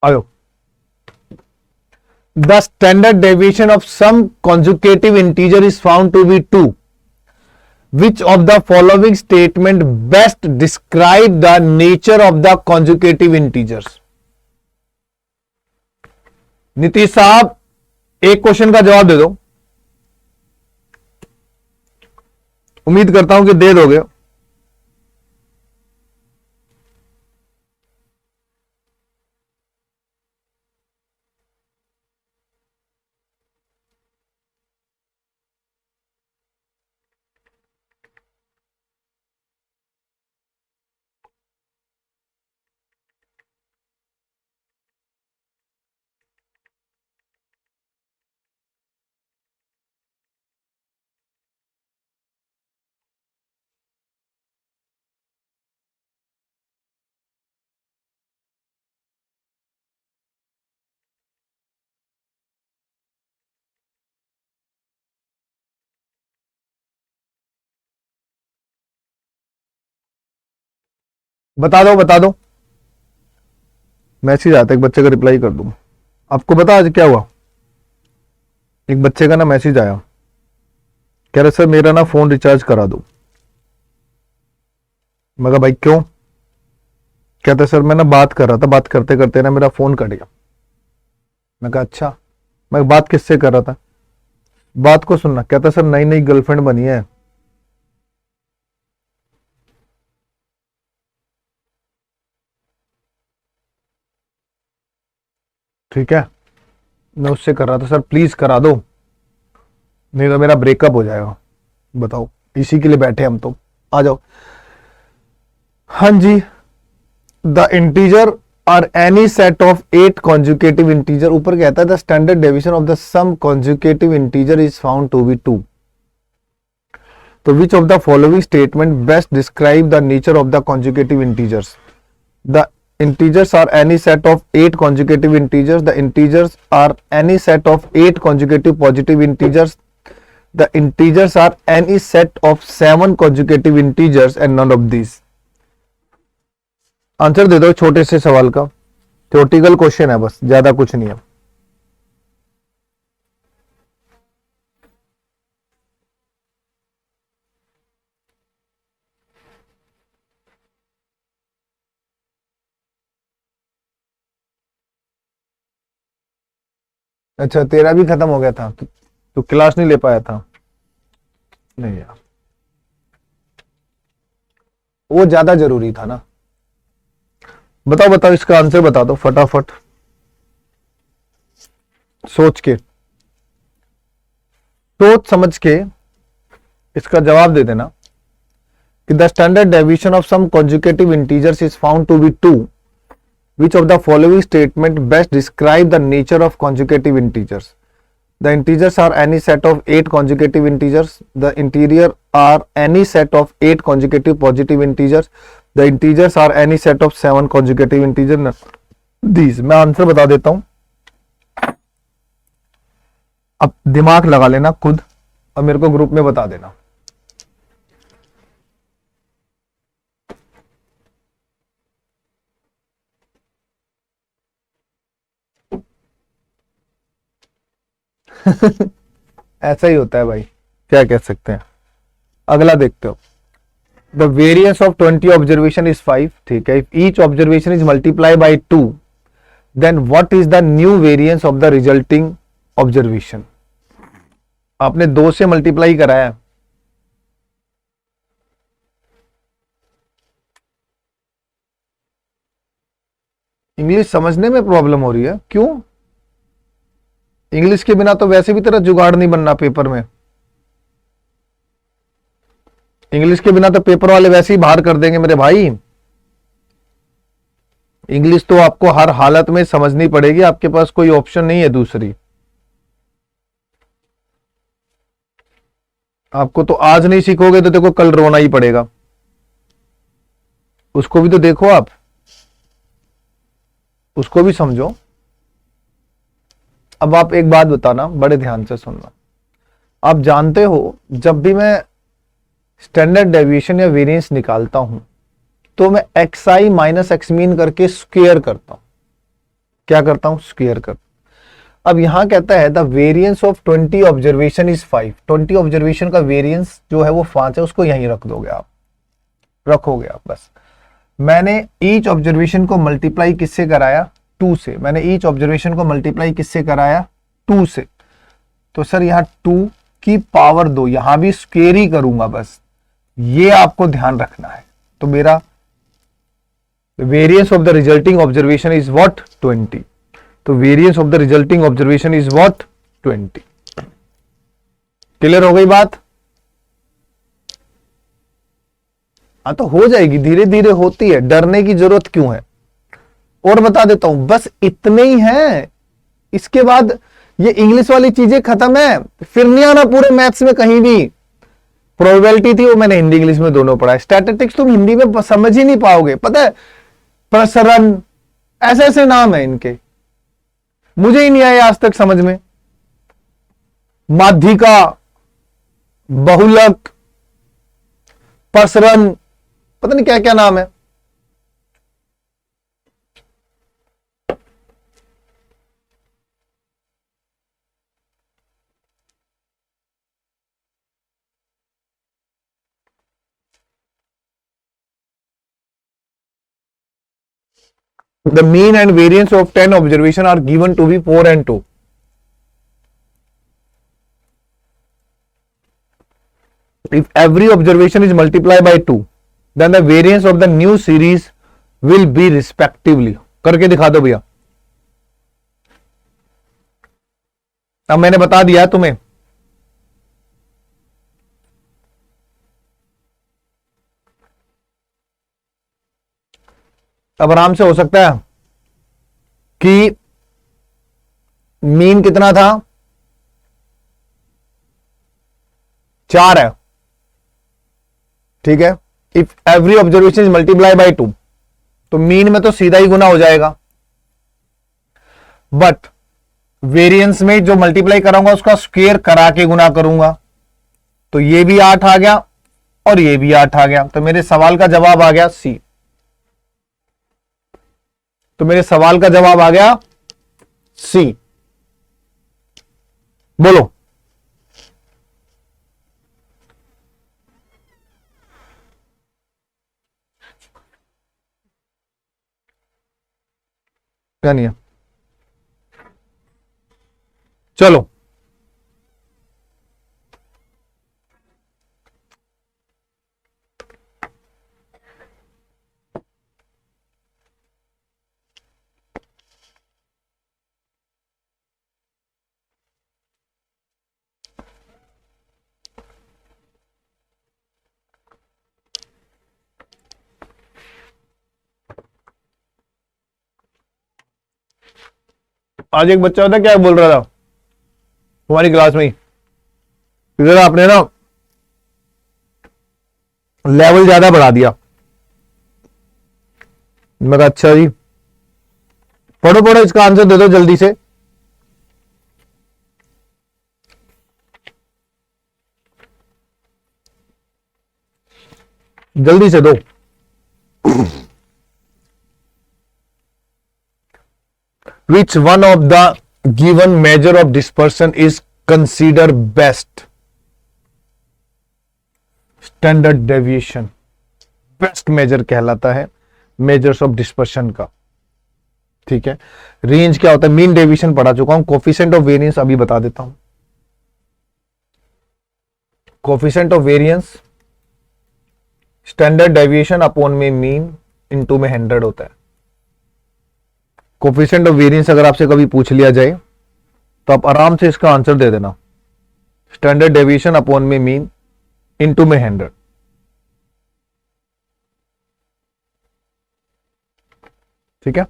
आयो, the standard deviation of some consecutive integer is found to be 2, which of the following statement best describe the nature of the conjugative integers? Nitish साहब, एक क्वेश्चन का जवाब दे दो, उम्मीद करता हूं कि दे दोगे। बता दो बता दो। मैसेज आता है, एक बच्चे का रिप्लाई कर दूं। आपको पता आज क्या हुआ? एक बच्चे का ना मैसेज आया, कह रहे सर मेरा ना फोन रिचार्ज करा दो। मैं कहा भाई क्यों? कहते सर मैं ना बात कर रहा था, बात करते करते ना मेरा फोन कट गया। मैं कहा अच्छा। मैं बात किससे कर रहा था? बात को सुनना। कहता सर नई नई गर्लफ्रेंड बनी है। ठीक है, मैं उससे कर रहा था सर प्लीज करा दो, नहीं तो मेरा ब्रेकअप हो जाएगा। बताओ, इसी के लिए बैठे हम तो। आ जाओ। हाँ जी, the integer are any set of 8 consecutive integer. ऊपर कहता है the standard deviation of the sum consecutive integer is found to be 2। तो which of the following statement best describe the nature of the consecutive integers? The integers are any set of 8 consecutive integers. The integers are any set of 8 consecutive positive integers. The integers are any set of 7 consecutive integers and none of these. Answer दे दो छोटे से सवाल का। Theoretical question है बस, ज्यादा कुछ नहीं है। अच्छा, तेरा भी खत्म हो गया था? तू क्लास नहीं ले पाया था? नहीं यार, वो ज्यादा जरूरी था ना। बताओ बताओ, इसका आंसर बता दो फटाफट, सोच के, सोच समझ के इसका जवाब दे देना कि the standard deviation of some consecutive integers is found to be 2। Which of the following statement best describe the nature of conjugative integers? The integers are any set of 8 conjugative integers. The interior are any set of 8 conjugative positive integers. The integers are any set of 7 conjugative integers. These मैं answer बता देता हूं, अब दिमाग लगा लेना खुद और मेरे को ग्रुप में बता देना। ऐसा ही होता है भाई, क्या कह सकते हैं। अगला देखते हो, the variance of 20 observation is 5। ठीक है, if each observation is multiply by 2 then what is the new variance of the resulting observation? आपने 2 से मल्टीप्लाई कराया, इंग्लिश समझने में प्रॉब्लम हो रही है क्यों? इंग्लिश के बिना तो वैसे भी तेरा जुगाड़ नहीं बनना पेपर में। इंग्लिश के बिना तो पेपर वाले वैसे ही बाहर कर देंगे मेरे भाई। इंग्लिश तो आपको हर हालत में समझनी पड़ेगी, आपके पास कोई ऑप्शन नहीं है दूसरी। आपको तो आज नहीं सीखोगे तो देखो कल रोना ही पड़ेगा। उसको भी तो देखो, आप उसको भी समझो। अब आप एक बात बताना, बड़े ध्यान से सुनना। आप जानते हो जब भी मैं स्टैंडर्ड डेविएशन या वेरिएंस निकालता हूं तो मैं xi माइनस एक्स मीन करके स्क्वायर करता हूं। क्या करता हूं? स्क्वायर करता। अब यहां कहता है the variance of 20 observation is 5। 20 observation का वेरिएंस जो है वो 5 है, उसको यहीं रख दोगे आप, रखोगे आप बस। मैंने ईच ऑब्जर्वेशन को मल्टीप्लाई किससे कराया? 2 से। मैंने ईच ऑब्जर्वेशन को मल्टीप्लाई किससे कराया? 2 से। तो सर यहां 2 की पावर 2, यहां भी स्क्वायर ही करूंगा बस, ये आपको ध्यान रखना है। तो मेरा variance of the resulting observation is what? 20। तो variance of the resulting observation is what? 20। Clear हो गई बात? हाँ, तो हो जाएगी, धीरे धीरे होती है, डरने की जरूरत क्यों है। और बता देता हूं, बस इतने ही है, इसके बाद ये इंग्लिश वाली चीजें खत्म है, फिर नहीं आना पूरे मैथ्स में कहीं भी। प्रोबेबिलिटी थी वो मैंने हिंदी इंग्लिश में दोनों पढ़ा है। स्टैटिस्टिक्स तुम हिंदी में समझ ही नहीं पाओगे, पता है। प्रसरण, ऐसे ऐसे नाम है इनके, मुझे ही नहीं आए आज तक समझ में। माध्यिका, बहुलक, प्रसरण, पता नहीं क्या क्या नाम है। The mean and variance of 10 observation are given to be 4 and 2. If every observation is multiplied by 2, then the variance of the new series will be respectively. करके दिखा दो भैया. अब मैंने बता दिया तुम्हें. अब आराम से हो सकता है कि मीन कितना था, 4 है. ठीक है. If every observation is multiply by 2, तो मीन में तो सीधा ही गुना हो जाएगा, बट वेरिएंस में जो मल्टीप्लाई कराऊंगा उसका स्क्वायर करा के गुना करूंगा, तो ये भी 8 आ गया और ये भी 8 आ गया. तो मेरे सवाल का जवाब आ गया सी. तो मेरे सवाल का जवाब आ गया सी. बोलो. क्या नहीं है. चलो आज एक बच्चा होता क्या बोल रहा था हमारी क्लास में ही, इधर आपने ना लेवल ज्यादा बढ़ा दिया. मैं कहा अच्छा जी, पढ़ो पढ़ो, इसका आंसर दे दो जल्दी से. जल्दी से दो. Which one of the given measure of dispersion is considered best? Standard deviation best measure कहलाता है मेजर्स ऑफ डिस्पर्शन का. ठीक है. रेंज क्या होता है, मीन डेविएशन पढ़ा चुका हूं. कोफिशिएंट ऑफ वेरिएंस अभी बता देता हूं. Coefficient of variance standard deviation upon में मीन इनटू में 100 होता है. कोफिशिएंट ऑफ वेरिएंस अगर आपसे कभी पूछ लिया जाए तो आप आराम से इसका आंसर दे देना, स्टैंडर्ड डेविएशन अपॉन में मीन इनटू में 100. ठीक है.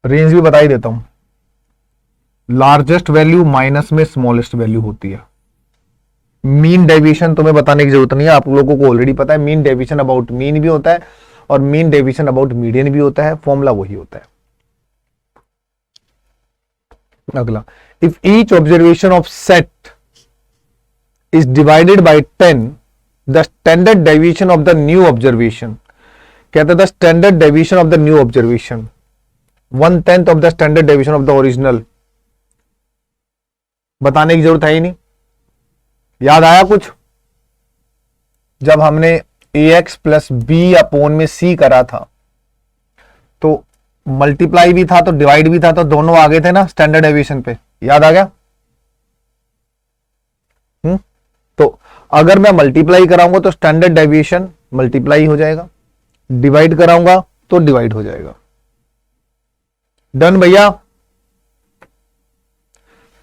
रेंज भी बता ही देता हूं. लार्जेस्ट वैल्यू माइनस में स्मॉलेस्ट वैल्यू होती है. मीन डेविएशन तुम्हें बताने की जरूरत नहीं है, आप लोगों को ऑलरेडी पता है. मीन डेविएशन अबाउट मीन भी होता है और मीन डेविएशन अबाउट मीडियन भी होता है. फॉर्मूला वही होता है. अगला, if each observation of set is divided by 10, the standard deviation of the new observation, कहते the standard deviation of the new observation 1/10 of the standard deviation of the original. बताने की जरूरत है ही नहीं. याद आया कुछ जब हमने ax प्लस बी अपॉन में c करा था, तो मल्टीप्लाई भी था तो डिवाइड भी था, तो दोनों आगे थे ना स्टैंडर्ड डेविएशन पे. याद आ गया. तो अगर मैं मल्टीप्लाई कराऊंगा तो स्टैंडर्ड डेविएशन मल्टीप्लाई हो जाएगा, डिवाइड कराऊंगा तो डिवाइड हो जाएगा. डन भैया.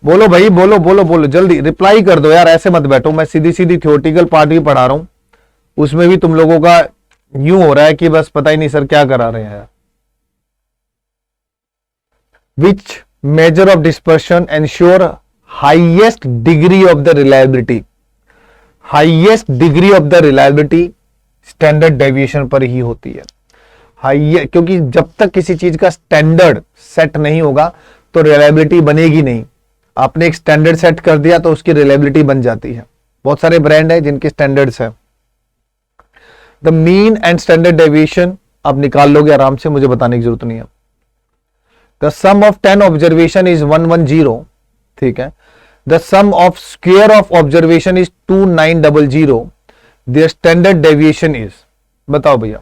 बोलो भाई, बोलो बोलो बोलो, जल्दी रिप्लाई कर दो यार, ऐसे मत बैठो. मैं सीधी सीधी थ्योरेटिकल पार्ट भी पढ़ा रहा हूं, उसमें भी तुम लोगों का यूं हो रहा है कि बस पता ही नहीं सर क्या करा रहे हैं. Which measure of dispersion ensure highest degree of the reliability. Highest degree of the reliability standard deviation पर ही होती है. क्योंकि जब तक किसी चीज का स्टैंडर्ड सेट नहीं होगा तो रिलायबिलिटी बनेगी नहीं. आपने एक स्टैंडर्ड सेट कर दिया तो उसकी रिलायबिलिटी बन जाती है. बहुत सारे ब्रांड है जिनके स्टैंडर्ड्स है. The mean and standard deviation आप निकाल लोगे आराम से, मुझे बताने की जरूरत नहीं है. The sum of 10 observation is 110. ठीक है. The sum of square of observation is 2900. Their standard deviation is, बताओ भैया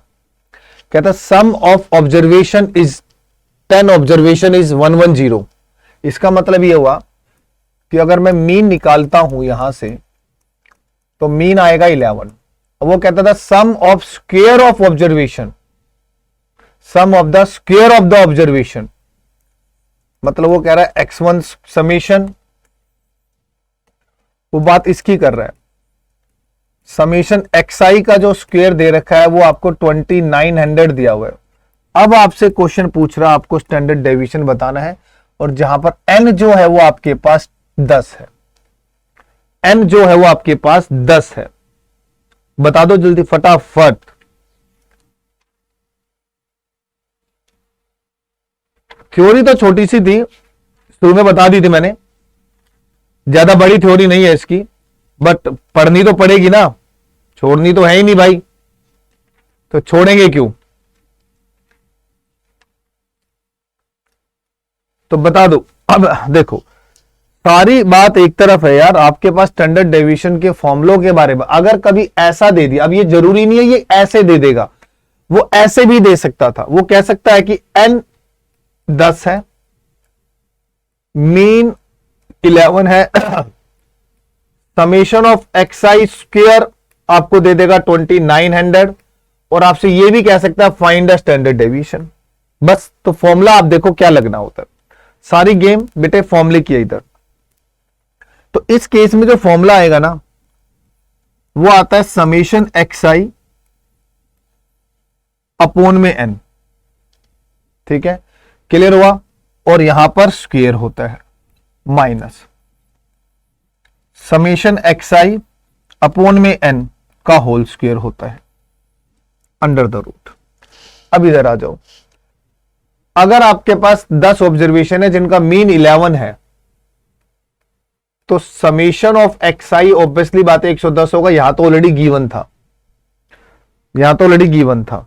कहता sum of observation is 10 observation is 110। इसका मतलब ये हुआ कि अगर मैं मीन निकालता हूं यहां से तो मीन आएगा 11। वो कहता था sum of square of observation, sum of the square of the observation, मतलब वो कह रहा है x1 समेशन, वो बात इसकी कर रहा है। समेशन xi का जो स्क्वायर दे रखा है वो आपको 2900 दिया हुआ है। अब आपसे क्वेश्चन पूछ रहा है, आपको स्टैंडर्ड डेविएशन बताना है, और जहां पर n जो है वो आपके पास 10 है, n जो है वो आपके पास 10 है। बता दो जल्दी फटाफट। थ्योरी तो छोटी सी थी, शुरू में बता दी थी मैंने, ज्यादा बड़ी थ्योरी नहीं है इसकी, बट पढ़नी तो पड़ेगी ना, छोड़नी तो है ही नहीं भाई, तो छोड़ेंगे क्यों। तो बता दो। अब देखो, सारी बात एक तरफ है यार, आपके पास स्टैंडर्ड डेविएशन के फॉर्मूलों के बारे में अगर कभी ऐसा दे दिया, अब ये जरूरी नहीं है ये ऐसे दे देगा, वो ऐसे भी दे सकता था। वो कह सकता है कि n 10 है, मीन 11 है, समेशन ऑफ xi स्क्वायर आपको दे देगा 2900, और आपसे ये भी कह सकता है फाइंड द स्टैंडर्ड डेविएशन। बस, तो फॉर्मूला आप देखो क्या लगना होता है। सारी गेम बेटे फॉर्मूले की है इधर। तो इस केस में जो फॉर्मूला आएगा ना वो आता है समेशन xi अपोन में n। ठीक है, क्लियर हुआ। और यहां पर स्क्वायर होता है माइनस समेशन xi अपोन में n का होल स्क्वायर होता है अंडर द रूट। अब इधर आ जाओ, अगर आपके पास 10 ऑब्जर्वेशन है जिनका मीन 11 है, तो समेशन ऑफ xi ऑब्वियसली बात है 110 होगा। यहां तो ऑलरेडी गिवन था, यहां तो ऑलरेडी गिवन था।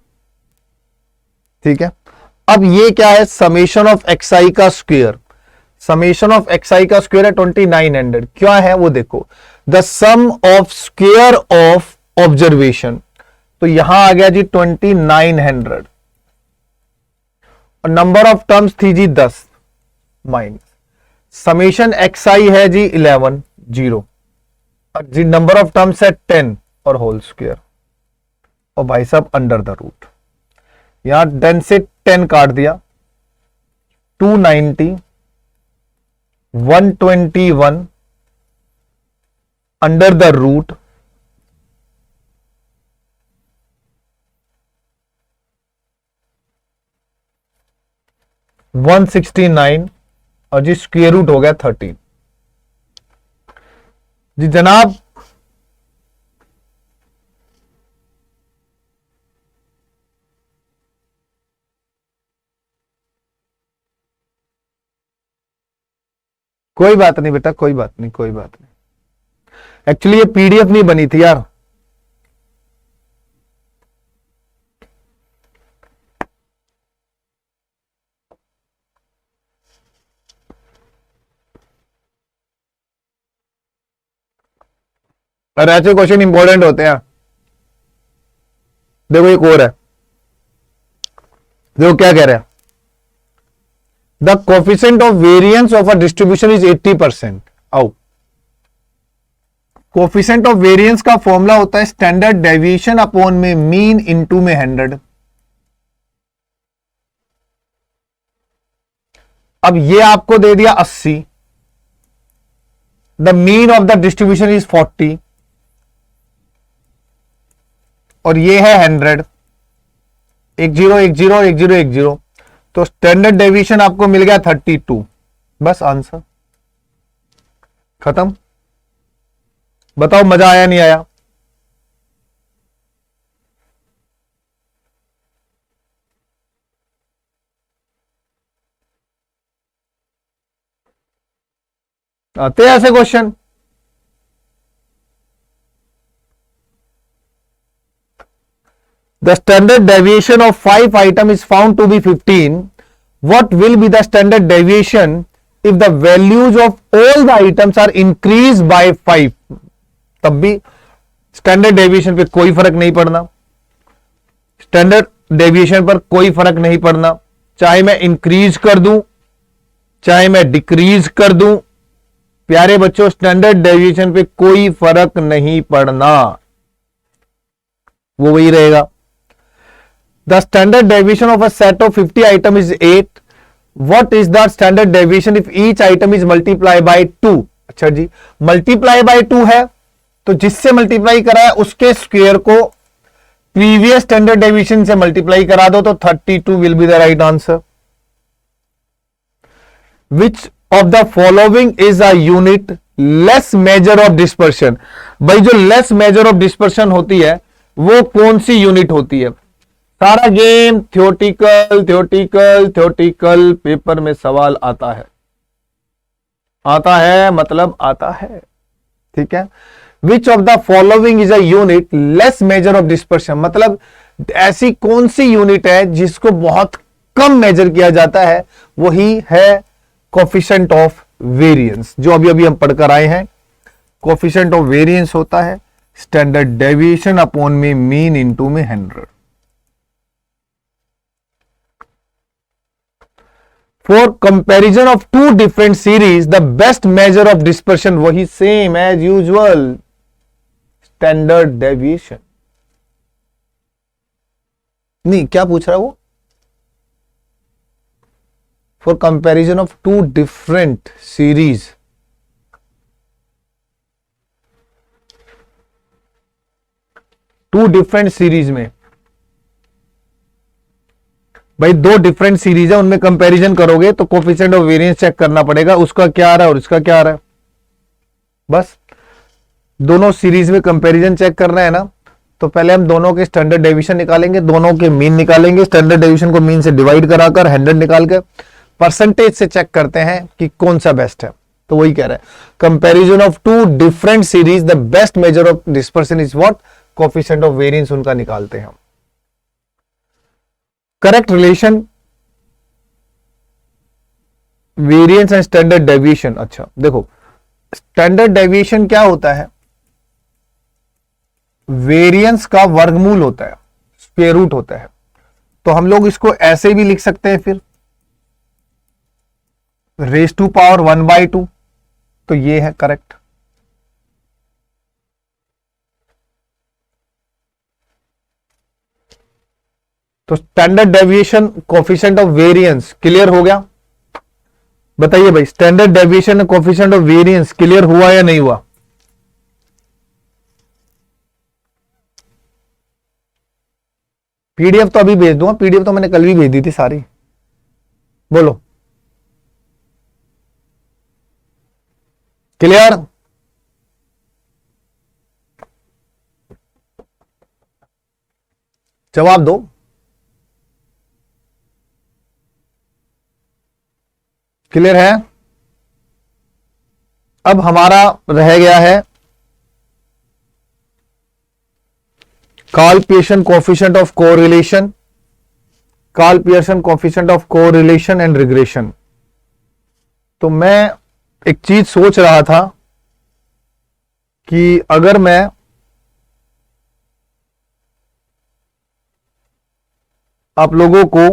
ठीक है, अब ये क्या है, समेशन ऑफ xi का स्क्वायर। समेशन ऑफ xi का स्क्वायर है 2900। क्या है वो देखो, the sum of square of observation, तो यहां आ गया जी 2900, और नंबर ऑफ टर्म्स थी जी 10 माइनस समेशन xi है जी 11 0, और जी नंबर ऑफ टर्म्स है 10 और होल स्क्वायर, और भाई साहब अंडर द रूट। यहां 10 से 10 काट दिया, 290 121 अंडर द रूट 169, और जी स्क्वायर रूट हो गया 13। जी जनाब, कोई बात नहीं बेटा, कोई बात नहीं, कोई बात नहीं। एक्चुअली ये पीडीएफ नहीं बनी थी यार, और ऐसे क्वेश्चन इंपॉर्टेंट होते हैं। देखो एक और है, देखो क्या कह रहा है, the coefficient of variance of a distribution is 80%। आओ, कोफिशिएंट ऑफ वेरिएंस का फॉर्मूला होता है स्टैंडर्ड डेविएशन अपॉन में मीन इनटू में 100। अब ये आपको दे दिया 80, the mean of the distribution is 40, और ये है 100, 10 10 10 10, तो स्टैंडर्ड डेविएशन आपको मिल गया 32। बस आंसर खत्म। बताओ मजा आया नहीं आया। आते हैं ऐसे question. The standard deviation of 5 items is found to be 15. What will be the standard deviation if the values of all the items are increased by 5? तब भी स्टैंडर्ड डेविएशन पे कोई फर्क नहीं पड़ना। स्टैंडर्ड डेविएशन पर कोई फर्क नहीं पड़ना, चाहे मैं इंक्रीज कर दूं चाहे मैं डिक्रीज कर दूं, प्यारे बच्चों स्टैंडर्ड डेविएशन पे कोई फर्क नहीं पड़ना, वो वही रहेगा। The standard deviation of a set of 50 item is 8। What is the standard deviation if each item is multiply by 2? अच्छा जी, मल्टीप्लाई बाय 2 है तो जिससे मल्टीप्लाई करा है उसके स्क्वायर को प्रीवियस स्टैंडर्ड डेविएशन से मल्टीप्लाई करा दो तो 32 will be the right answer. Which of the following is a unit less major of dispersion? भाई जो लेस मेजर ऑफ डिस्पर्शन होती है वो कौन सी यूनिट होती है? सारा game theoretical theoretical theoretical, paper में सवाल आता है मतलब आता है, ठीक है। विच of the following is a unit less major of dispersion, मतलब ऐसी कौन सी यूनिट है जिसको बहुत कम मेजर किया जाता है? वही है कोफिशिएंट ऑफ वेरिएंस, जो अभी अभी हम पढ़कर आए हैं। कोफिशिएंट ऑफ वेरिएंस होता है स्टैंडर्ड डेविएशन अपॉन में मीन इनटू में 100। For comparison of two different series the best measure of dispersion, वही same as usual standard deviation. नहीं, क्या पूछ रहा है वो? For comparison of two different series, two different series में भाई दो डिफरेंट सीरीज है, उनमें कंपैरिजन करोगे तो कोफिशिएंट ऑफ वेरिएंस चेक करना पड़ेगा, उसका क्या आ रहा है और इसका क्या आ रहा है। बस दोनों सीरीज में कंपैरिजन चेक करना है ना, तो पहले हम दोनों के स्टैंडर्ड डेविएशन निकालेंगे, दोनों के मीन निकालेंगे, स्टैंडर्ड डेविएशन को मीन से डिवाइड कराकर 100 निकाल के परसेंटेज से चेक करते हैं कि कौन सा बेस्ट है। तो वही कह रहा है comparison of two different series the best measure of dispersion is what? Coefficient of variance उनका निकालते हैं हम। Correct relation variance and standard deviation. अच्छा देखो, स्टैंडर्ड डेविएशन क्या होता है? वेरिएंस का वर्गमूल होता है, स्क्वायर रूट होता है। तो हम लोग इसको ऐसे भी लिख सकते हैं, फिर रेज टू पावर 1/2, तो ये है करेक्ट। तो standard deviation coefficient of variance clear हो गया? बताइए भाई, standard deviation coefficient of variance clear हुआ या नहीं हुआ? पीडीएफ तो अभी भेज दूंगा, पीडीएफ तो मैंने कल भी भेज दी थी सारी। बोलो क्लियर? जवाब दो। क्लियर है? अब हमारा रह गया है Karl Pearson coefficient of correlation, Karl Pearson coefficient of correlation and regression. तो मैं एक चीज सोच रहा था कि अगर मैं आप लोगों को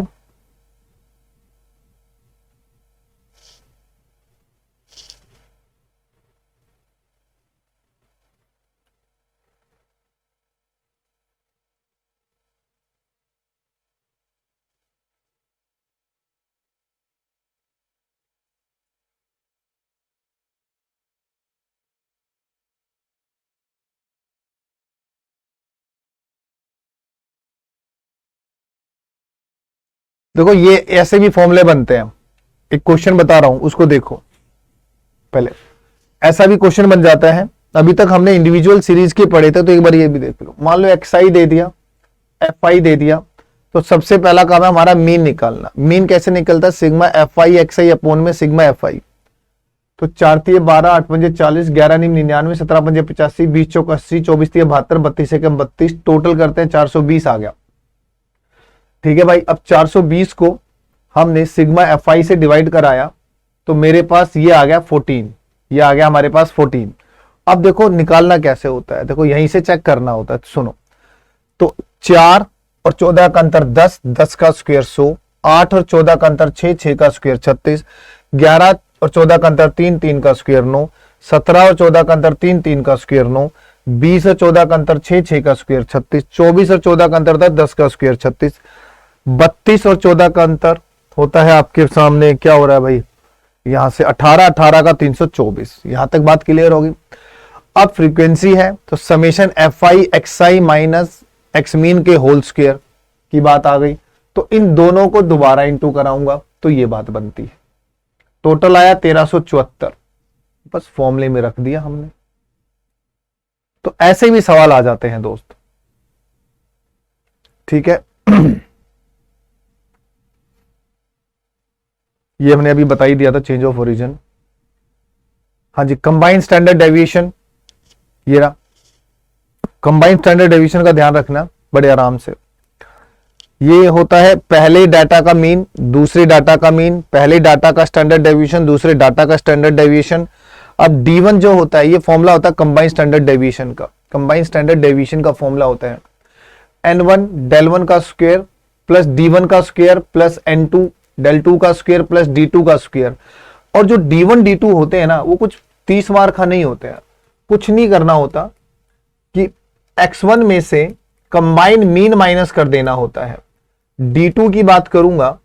देखो ये ऐसे भी फॉर्मूले बनते हैं। एक क्वेश्चन बता रहा हूं, उसको देखो पहले। ऐसा भी क्वेश्चन बन जाता है, अभी तक हमने इंडिविजुअल सीरीज के पढ़े थे, तो एक बार ये भी देख लो। मान लो xi दे दिया, fi दे दिया, तो सबसे पहला काम है हमारा मीन निकालना। मीन कैसे निकलता है? सिग्मा fi xi अपॉन में सिग्मा fi। तो 4 × 12, 8 × 40, 11 × 99, 17 × 85, 20 × 80, 24 × 72, 32 × 32, टोटल करते हैं 420 आ गया। ठीक है भाई, अब 420 को हमने सिग्मा fi से डिवाइड कराया तो मेरे पास ये आ गया 14, ये आ गया हमारे पास 14। अब देखो निकालना कैसे होता है, देखो यहीं से चेक करना होता है। सुनो, तो 4 और 14 का अंतर 10, 10 का स्क्वायर 100, 8 और 14 का अंतर 6, 6 का स्क्वायर 36, 11 और 14 का अंतर 3, 3 का स्क्वायर 9, 17 और 14 का अंतर 3, 3 का स्क्वायर 9, 20 और 14 का अंतर 6, 6 का स्क्वायर 36, 24 और 14 का अंतर 10, 10 का स्क्वायर 36, 32 और 14 का अंतर होता है आपके सामने, क्या हो रहा है भाई, यहां से 18, 18 का 324। यहां तक बात क्लियर होगी। अब फ्रीक्वेंसी है तो summation F I x i minus x mean के होल स्क्वायर की बात आ गई, तो इन दोनों को दोबारा इंटू कराऊंगा तो ये बात बनती है। टोटल आया 1374, बस फॉर्मूले में रख दिया हमने। तो ऐसे भी सवाल आ जाते हैं दोस्त, ठीक है। ये हमने अभी बता ही दिया था, चेंज ऑफ ओरिजिन। हाँ जी, कंबाइंड स्टैंडर्ड डेविएशन, ये रहा कंबाइंड स्टैंडर्ड डेविएशन का ध्यान रखना बड़े आराम से। ये होता है पहले डाटा का मीन, दूसरे डाटा का मीन, पहले डाटा का स्टैंडर्ड डेविएशन, दूसरे डाटा का स्टैंडर्ड डेविएशन। अब D1 जो होता है, ये फॉर्मूला होता है कंबाइंड स्टैंडर्ड डेविएशन का। कंबाइंड स्टैंडर्ड डेविएशन का फॉर्मूला होता है N1 del 1 का स्क्वायर प्लस D1 का स्क्वायर प्लस N2 del 2 का स्क्वायर प्लस D2 का स्क्वायर। और जो D1 D2 होते हैं ना, वो कुछ 30 मार्क का नहीं होते हैं। कुछ नहीं करना होता कि X1 में से कंबाइंड मीन माइनस कर देना होता है। D2 की बात करूंगा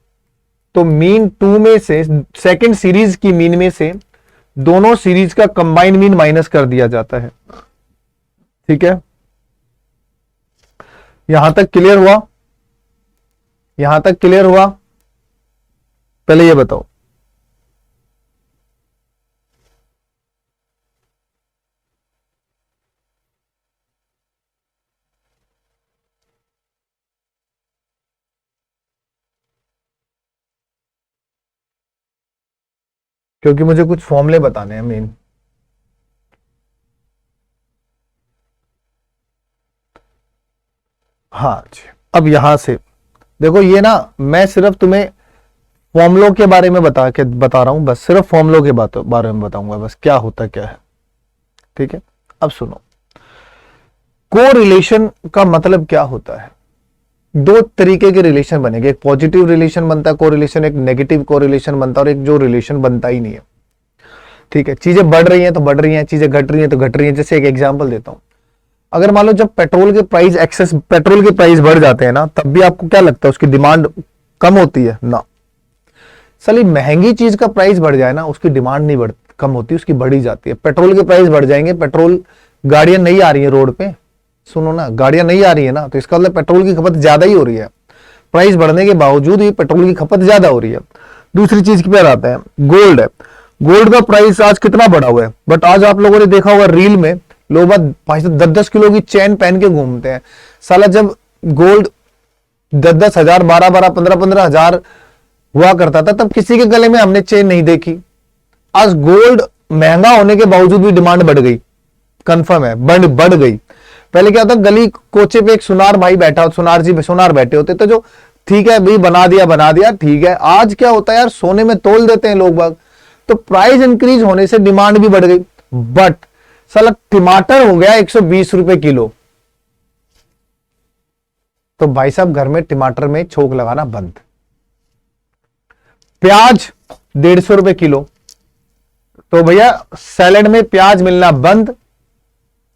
तो मीन 2 में से, सेकंड सीरीज की मीन में से दोनों सीरीज का कंबाइंड मीन माइनस कर दिया जाता है, ठीक है। यहां तक क्लियर हुआ? यहां तक क्लियर हुआ? पहले ये बताओ, क्योंकि मुझे कुछ फॉर्मूले बताने हैं मेन। हाँ जी, अब यहां से देखो, ये ना मैं सिर्फ तुम्हें फॉर्मूलों के बारे में बता रहा हूं, बस सिर्फ फॉर्मूलों के बारे में बताऊंगा, बस क्या होता क्या है, ठीक है। अब सुनो, कोरिलेशन का मतलब क्या होता है। दो तरीके के रिलेशन बनेंगे, एक पॉजिटिव रिलेशन बनता है कोरिलेशन, एक नेगेटिव कोरिलेशन बनता है, और एक जो रिलेशन बनता ही नहीं है, ठीक है। चीजें बढ़ रही हैं तो बढ़ रही हैं, चीजें घट रही हैं तो घट रही हैं। जैसे एक एग्जांपल देता हूं, अगर मान लो जब पेट्रोल के प्राइस पेट्रोल के प्राइस बढ़ जाते हैं ना, तब भी आपको क्या लगता है उसकी डिमांड कम होती है ना। साली महंगी चीज का प्राइस बढ़ जाए ना, उसकी डिमांड नहीं कम होती, उसकी बढ़ी जाती है। पेट्रोल के प्राइस बढ़ जाएंगे, पेट्रोल गाड़ियां नहीं आ रही है रोड पे, सुनो ना, गाड़ियां नहीं आ रही है ना, तो इसका मतलब पेट्रोल की खपत ज्यादा ही हो रही है। प्राइस बढ़ने के बावजूद ही पेट्रोल की खपत ज्यादा हो रही है। दूसरी चीज पे आता है, गोल्ड है। गोल्ड का प्राइस आज कितना बढ़ा हुआ है, बट आज आप लोगों ने देखा होगा रील में लोग 10-10 किलो की चेन पहन के घूमते हैं। साला जब गोल्ड 10-10 हजार, 12-12, 15-15 हजार हुआ करता था, तब किसी के गले में हमने चेन नहीं देखी। आज गोल्ड महंगा होने के बावजूद भी डिमांड बढ़ गई, कंफर्म है, बढ़ गई। पहले क्या होता, गली कोचे पे एक सुनार भाई बैठा, सुनार बैठे होते थे, जो ठीक है भाई बना दिया ठीक है। आज क्या होता है यार, सोने में तोल देते हैं लोग बाग। तो प्राइस इंक्रीज होने से डिमांड भी बढ़ गई, बट साला टमाटर हो गया 120 रुपए किलो, तो भाई साहब घर में टमाटर में छोक लगाना बंद। प्याज 150 रुपए किलो, तो भैया सैलेड में प्याज मिलना बंद।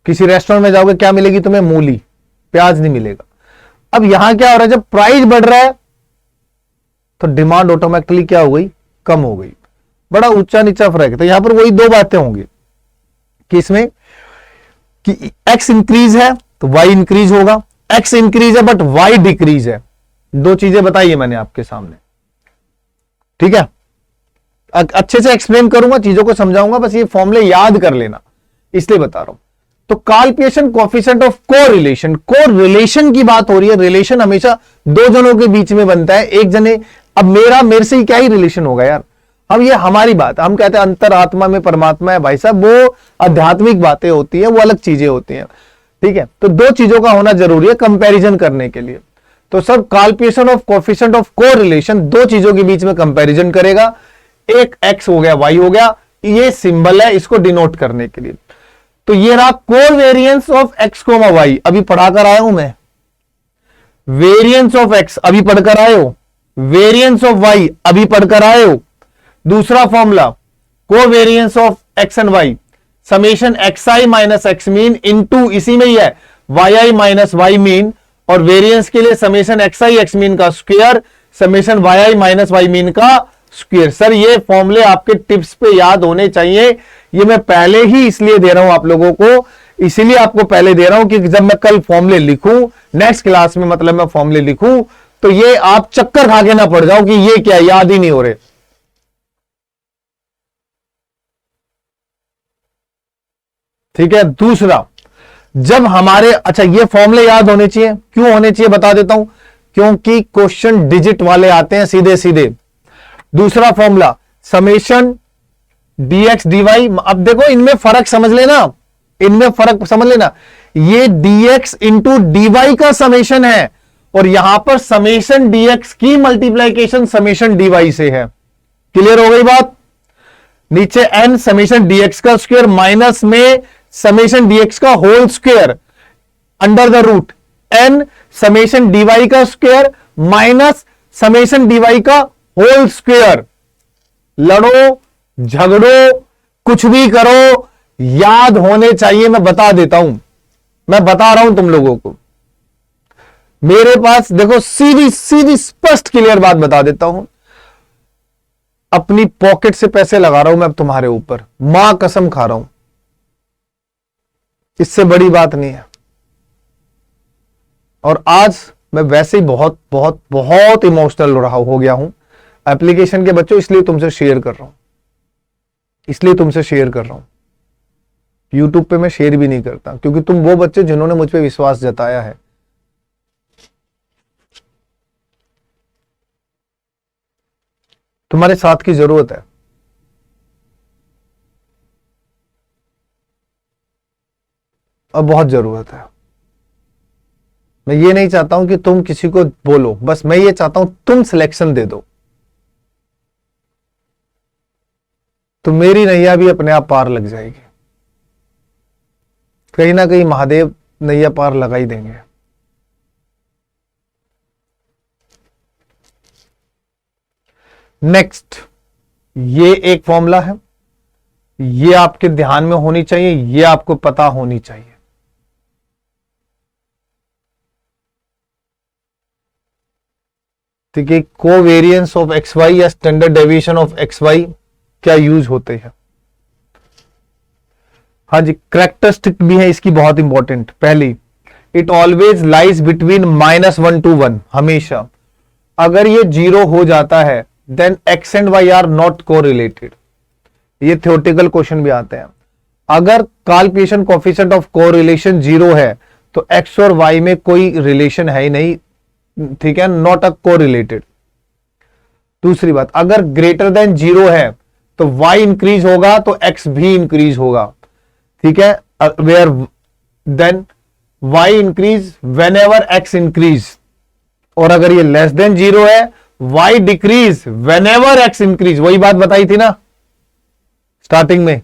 किसी रेस्टोरेंट में जाओगे क्या मिलेगी तुम्हें, मूली, प्याज नहीं मिलेगा। अब यहां क्या हो रहा है, जब प्राइस बढ़ रहा है तो डिमांड ऑटोमेटिकली क्या हो गई, कम हो गई। बड़ा ऊंचा नीचा फर्क है। तो यहां पर वही दो बातें होंगी कि इसमें कि एक्स इंक्रीज है तो वाई इंक्रीज होगा, एक्स इंक्रीज है बट वाई डिक्रीज है। दो चीजें बताई है मैंने आपके सामने, ठीक है। अच्छे से एक्सप्लेन करूंगा, चीजों को समझाऊंगा, बस ये फॉर्मूले याद कर लेना, इसलिए बता रहा हूं। तो कार्लपिएशन कोएफिशिएंट ऑफ कोरिलेशन, कोरिलेशन की बात हो रही है। रिलेशन हमेशा दो जनों के बीच में बनता है, एक जने, अब मेरे से ही क्या ही रिलेशन होगा यार। हम ये हमारी बात, हम कहते हैं अंतरात्मा में परमात्मा है, भाई साहब वो आध्यात्मिक बातें होती है, वो अलग चीजें होती हैं, ठीक है। तो दो चीजों का होना जरूरी है कंपैरिजन करने के लिए। तो सब कार्लपिएशन ऑफ कोएफिशिएंट ऑफ कोरिलेशन दो चीजों के बीच में कंपैरिजन करेगा, एक एक्स हो गया वाई हो गया, ये सिंबल है इसको डिनोट करने के लिए। तो ये रहा covariance of x comma y, अभी पढ़ाकर आया हूं मैं। वेरिएंस ऑफ एक्स अभी पढ़कर आए हो, वेरिएंस ऑफ वाई अभी पढ़कर आए हो। दूसरा formula covariance of x and y, summation x i minus x mean into, इसी में ही है y i minus y mean, और वेरिएंस के लिए summation x i x mean का square, summation y i minus y mean का square. Sir ये फॉर्मूले आपके टिप्स पे याद होने चाहिए, ये मैं पहले ही इसलिए दे रहा हूं आप लोगों को, इसीलिए आपको पहले दे रहा हूं कि जब मैं कल फॉर्मूले लिखूं, नेक्स्ट क्लास में मतलब मैं फॉर्मूले लिखूं, तो ये आप चक्कर खा के ना पड़ जाओ कि ये क्या याद ही नहीं हो रहे। ठीक है। दूसरा, जब हमारे, अच्छा ये फॉर्मूले याद होने चाहिए, क्यों होने चाहिए बता देता हूं, क्योंकि क्वेश्चन डिजिट वाले आते हैं सीधे सीधे। दूसरा फॉर्मूला समेशन dx dy, अब देखो इनमें फर्क समझ लेना, इनमें फर्क समझ लेना, ये dx इंटू dy का समेशन है, और यहां पर समेशन dx की मल्टीप्लीकेशन समेशन dy से है। क्लियर हो गई बात। नीचे n समेशन dx का स्क्वायर माइनस में समेशन dx का whole square under the root n summation dy का स्क्वायर माइनस समेशन dy का होल स्क्वायर। लड़ो झगड़ो कुछ भी करो, याद होने चाहिए। मैं बता देता हूं, मैं बता रहा हूं तुम लोगों को, मेरे पास देखो सीधी सीधी स्पष्ट क्लियर बात बता देता हूं, अपनी पॉकेट से पैसे लगा रहा हूं मैं अब तुम्हारे ऊपर, मां कसम खा रहा हूं, इससे बड़ी बात नहीं है। और आज मैं वैसे ही बहुत बहुत बहुत इमोशनल हो गया हूं एप्लीकेशन के बच्चों, इसलिए तुमसे शेयर कर रहा हूं, इसलिए तुमसे शेयर कर रहा हूं। यूट्यूब पे मैं शेयर भी नहीं करता, क्योंकि तुम वो बच्चे जिन्होंने मुझ पे विश्वास जताया है। तुम्हारे साथ की जरूरत है। और बहुत जरूरत है। मैं ये नहीं चाहता हूं कि तुम किसी को बोलो, बस मैं ये चाहता हूं तुम सिलेक्शन दे दो, तो मेरी नैया भी अपने आप पार लग जाएगी। कहीं ना कहीं महादेव नैया पार लगा ही देंगे। नेक्स्ट, ये एक फॉर्मूला है, ये आपके ध्यान में होनी चाहिए, ये आपको पता होनी चाहिए। ठीक है। कोवेरिएंस ऑफ एक्स वाई या standard deviation of x y क्या यूज होते हैं। हाँ जी, करेक्टरिस्टिक भी है इसकी बहुत इंपॉर्टेंट। पहली, it always lies between -1 to 1, हमेशा अगर ये 0 हो जाता है then x and y are not correlated. ये थ्योरेटिकल क्वेश्चन भी आते हैं। अगर काल्कुलेशन कोएफिशिएंट ऑफ कोरिलेशन 0 है तो एक्स और वाई में कोई रिलेशन है ही नहीं, ठीक है, नॉट अ कोरिलेटेड। दूसरी बात, अगर ग्रेटर देन 0 है तो y इंक्रीज होगा तो x भी इंक्रीज होगा, ठीक है, where then y increase whenever x increase. और अगर ये लेस देन 0 है y decrease whenever x increase. वही बात बताई थी ना स्टार्टिंग में,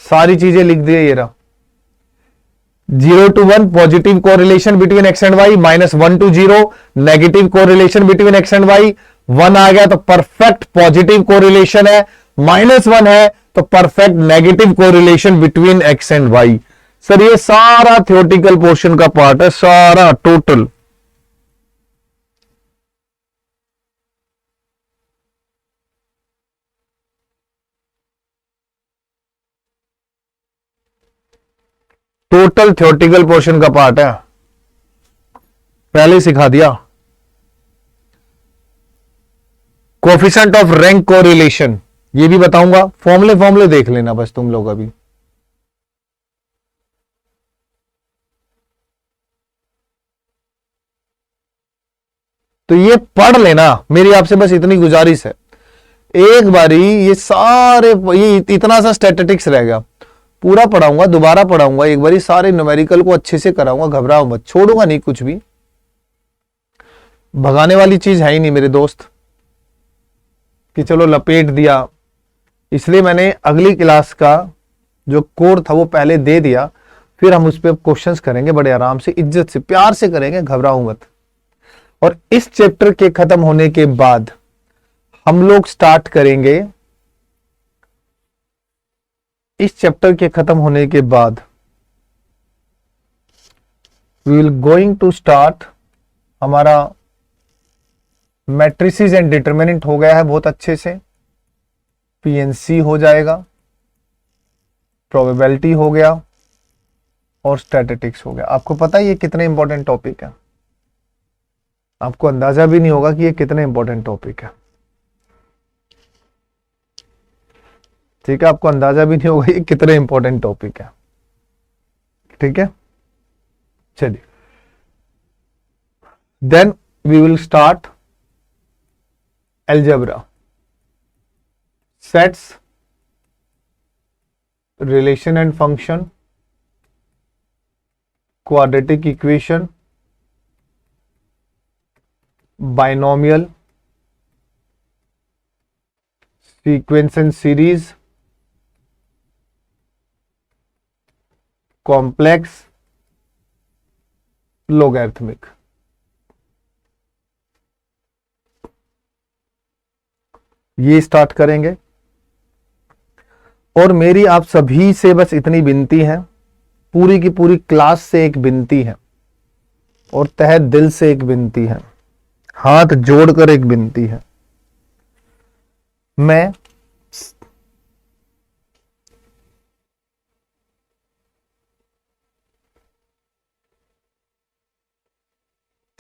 सारी चीजें लिख दी है। ये रहा 0 to 1 positive correlation between x and y, -1 to 0 negative correlation between x and y. 1 आ गया तो परफेक्ट पॉजिटिव कोरिलेशन है, -1 है तो perfect negative correlation between x and y. Sir ये सारा थ्योरेटिकल पोर्शन का पार्ट है, सारा टोटल। टोटल थ्योरेटिकल पोर्शन का पार्ट है, पहले सिखा दिया। कोएफिशिएंट ऑफ रैंक कोरिलेशन ये भी बताऊंगा। फॉर्मूले देख लेना बस तुम लोग अभी। तो ये पढ़ लेना, मेरी आपसे बस इतनी गुजारिश है। एक बारी ये सारे, ये इतना सा स्टैटिस्टिक्स रह गया, पूरा पढ़ाऊंगा, दोबारा पढ़ाऊंगा एक बारी, सारे न्यूमेरिकल को अच्छे से कराऊंगा, घबराओ मत, छोड़ूंगा नहीं कुछ भी, भगाने वाली चीज है ही नहीं मेरे दोस्त कि चलो लपेट दिया। इसलिए मैंने अगली क्लास का जो कोड था वो पहले दे दिया, फिर हम उस पर क्वेश्चंस करेंगे, बड़े आराम से, इज्जत से, प्यार से करेंगे, घबराओ मत। और इस चैप्टर के खत्म होने के बाद हम लोग स्टार्ट करेंगे, इस चैप्टर के खत्म होने के बाद we will going to start, हमारा मैट्रिसेस एंड डिटरमिनेंट हो गया है बहुत अच्छे से, पीएनसी हो जाएगा, प्रोबेबिलिटी हो गया और स्टैटिस्टिक्स हो गया। आपको पता है ये कितने इंपॉर्टेंट टॉपिक है? आपको अंदाजा भी नहीं होगा कि ये कितने इंपॉर्टेंट टॉपिक है। ठीक है, आपको अंदाजा भी नहीं होगा ये कितने इंपॉर्टेंट टॉपिक है। ठीक है, चलिए, then we will start algebra, sets, relation and function, quadratic equation, binomial, sequence and series, complex, logarithmic. ये स्टार्ट करेंगे। और मेरी आप सभी से बस इतनी विनती है, पूरी की पूरी क्लास से एक विनती है और तहे दिल से एक विनती है, हाथ जोड़कर एक विनती है। मैं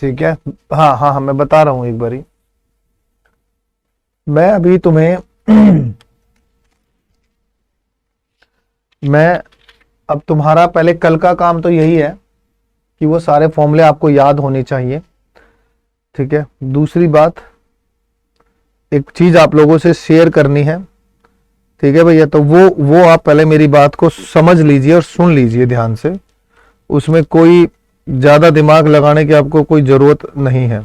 ठीक है, हाँ हाँ हाँ, मैं बता रहा हूं एक बारी। मैं अभी तुम्हें मैं अब तुम्हारा पहले कल का काम तो यही है कि वो सारे फॉर्मूले आपको याद होने चाहिए। ठीक है, दूसरी बात, एक चीज आप लोगों से शेयर करनी है। ठीक है भैया, तो वो आप पहले मेरी बात को समझ लीजिए और सुन लीजिए ध्यान से, उसमें कोई ज्यादा दिमाग लगाने की आपको कोई जरूरत नहीं है।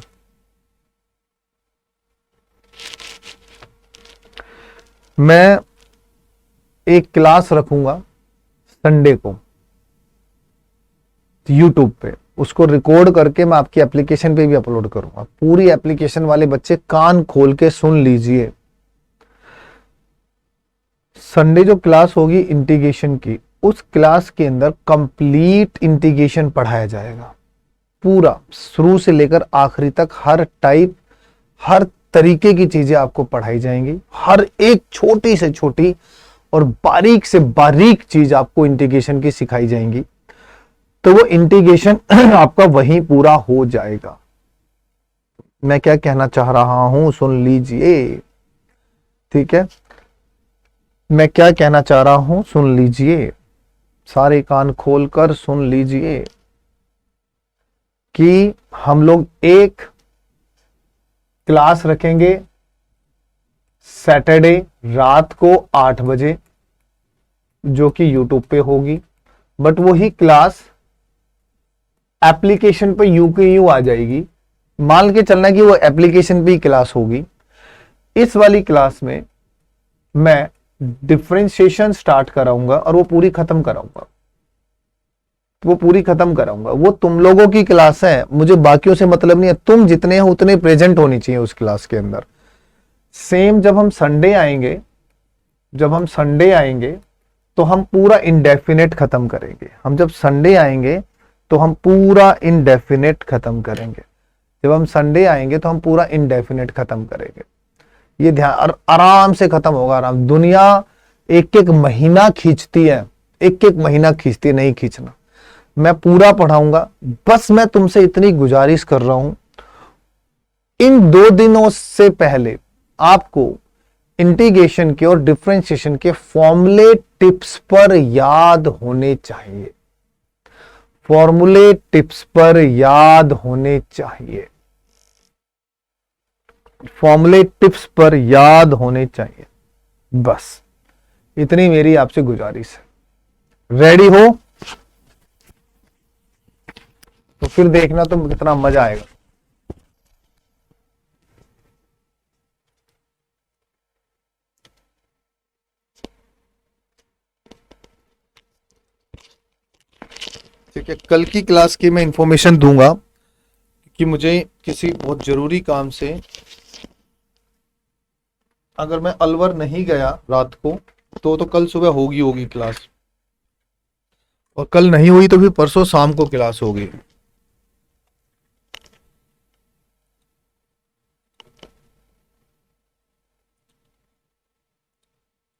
मैं एक क्लास रखूंगा संडे को यूट्यूब पे, उसको रिकॉर्ड करके मैं आपकी एप्लीकेशन पे भी अपलोड करूंगा। पूरी एप्लीकेशन वाले बच्चे कान खोल के सुन लीजिए। संडे जो क्लास होगी इंटीग्रेशन की, उस क्लास के अंदर कंप्लीट इंटीग्रेशन पढ़ाया जाएगा, पूरा शुरू से लेकर आखिरी तक, हर टाइप, हर तरीके की चीजें आपको पढ़ाई जाएंगी। हर एक छोटी से छोटी और बारीक से बारीक चीज आपको इंटीग्रेशन की सिखाई जाएंगी। तो वो इंटीग्रेशन आपका वहीं पूरा हो जाएगा। मैं क्या कहना चाह रहा हूं सुन लीजिए। ठीक है, मैं क्या कहना चाह रहा हूं सुन लीजिए, सारे कान खोलकर सुन लीजिए कि हम लोग एक क्लास रखेंगे सैटरडे रात को 8 बजे, जो कि यूट्यूब पे होगी। बट वही क्लास एप्लीकेशन पे यूं के यूं आ जाएगी। मान के चलना कि वो एप्लीकेशन पे ही क्लास होगी। इस वाली क्लास में मैं डिफरेंशिएशन स्टार्ट कराऊंगा और वो पूरी खत्म कराऊंगा, वो तुम लोगों की क्लास है, मुझे बाकियों से मतलब नहीं है। तुम जितने हो उतने प्रेजेंट होनी चाहिए उस क्लास के अंदर। सेम जब हम संडे आएंगे तो हम पूरा इंडेफिनेट खत्म करेंगे। हम जब संडे आएंगे तो हम पूरा इंडेफिनेट खत्म करेंगे। ये ध्यान, और आराम से खत्म होगा, आराम। दुनिया एक एक महीना खींचती है, नहीं खींचना। मैं पूरा पढ़ाऊंगा। बस मैं तुमसे इतनी गुजारिश कर रहा हूं, इन 2 दिनों से पहले आपको इंटीग्रेशन के और डिफरेंशिएशन के फॉर्मूले टिप्स पर याद होने चाहिए। बस इतनी मेरी आपसे गुजारिश है। रेडी हो तो फिर देखना तुम कितना मजा आएगा। कि कल की क्लास की मैं इंफॉर्मेशन दूंगा कि मुझे किसी बहुत जरूरी काम से अगर मैं अलवर नहीं गया रात को तो कल सुबह होगी क्लास, और कल नहीं हुई तो फिर परसों शाम को क्लास होगी।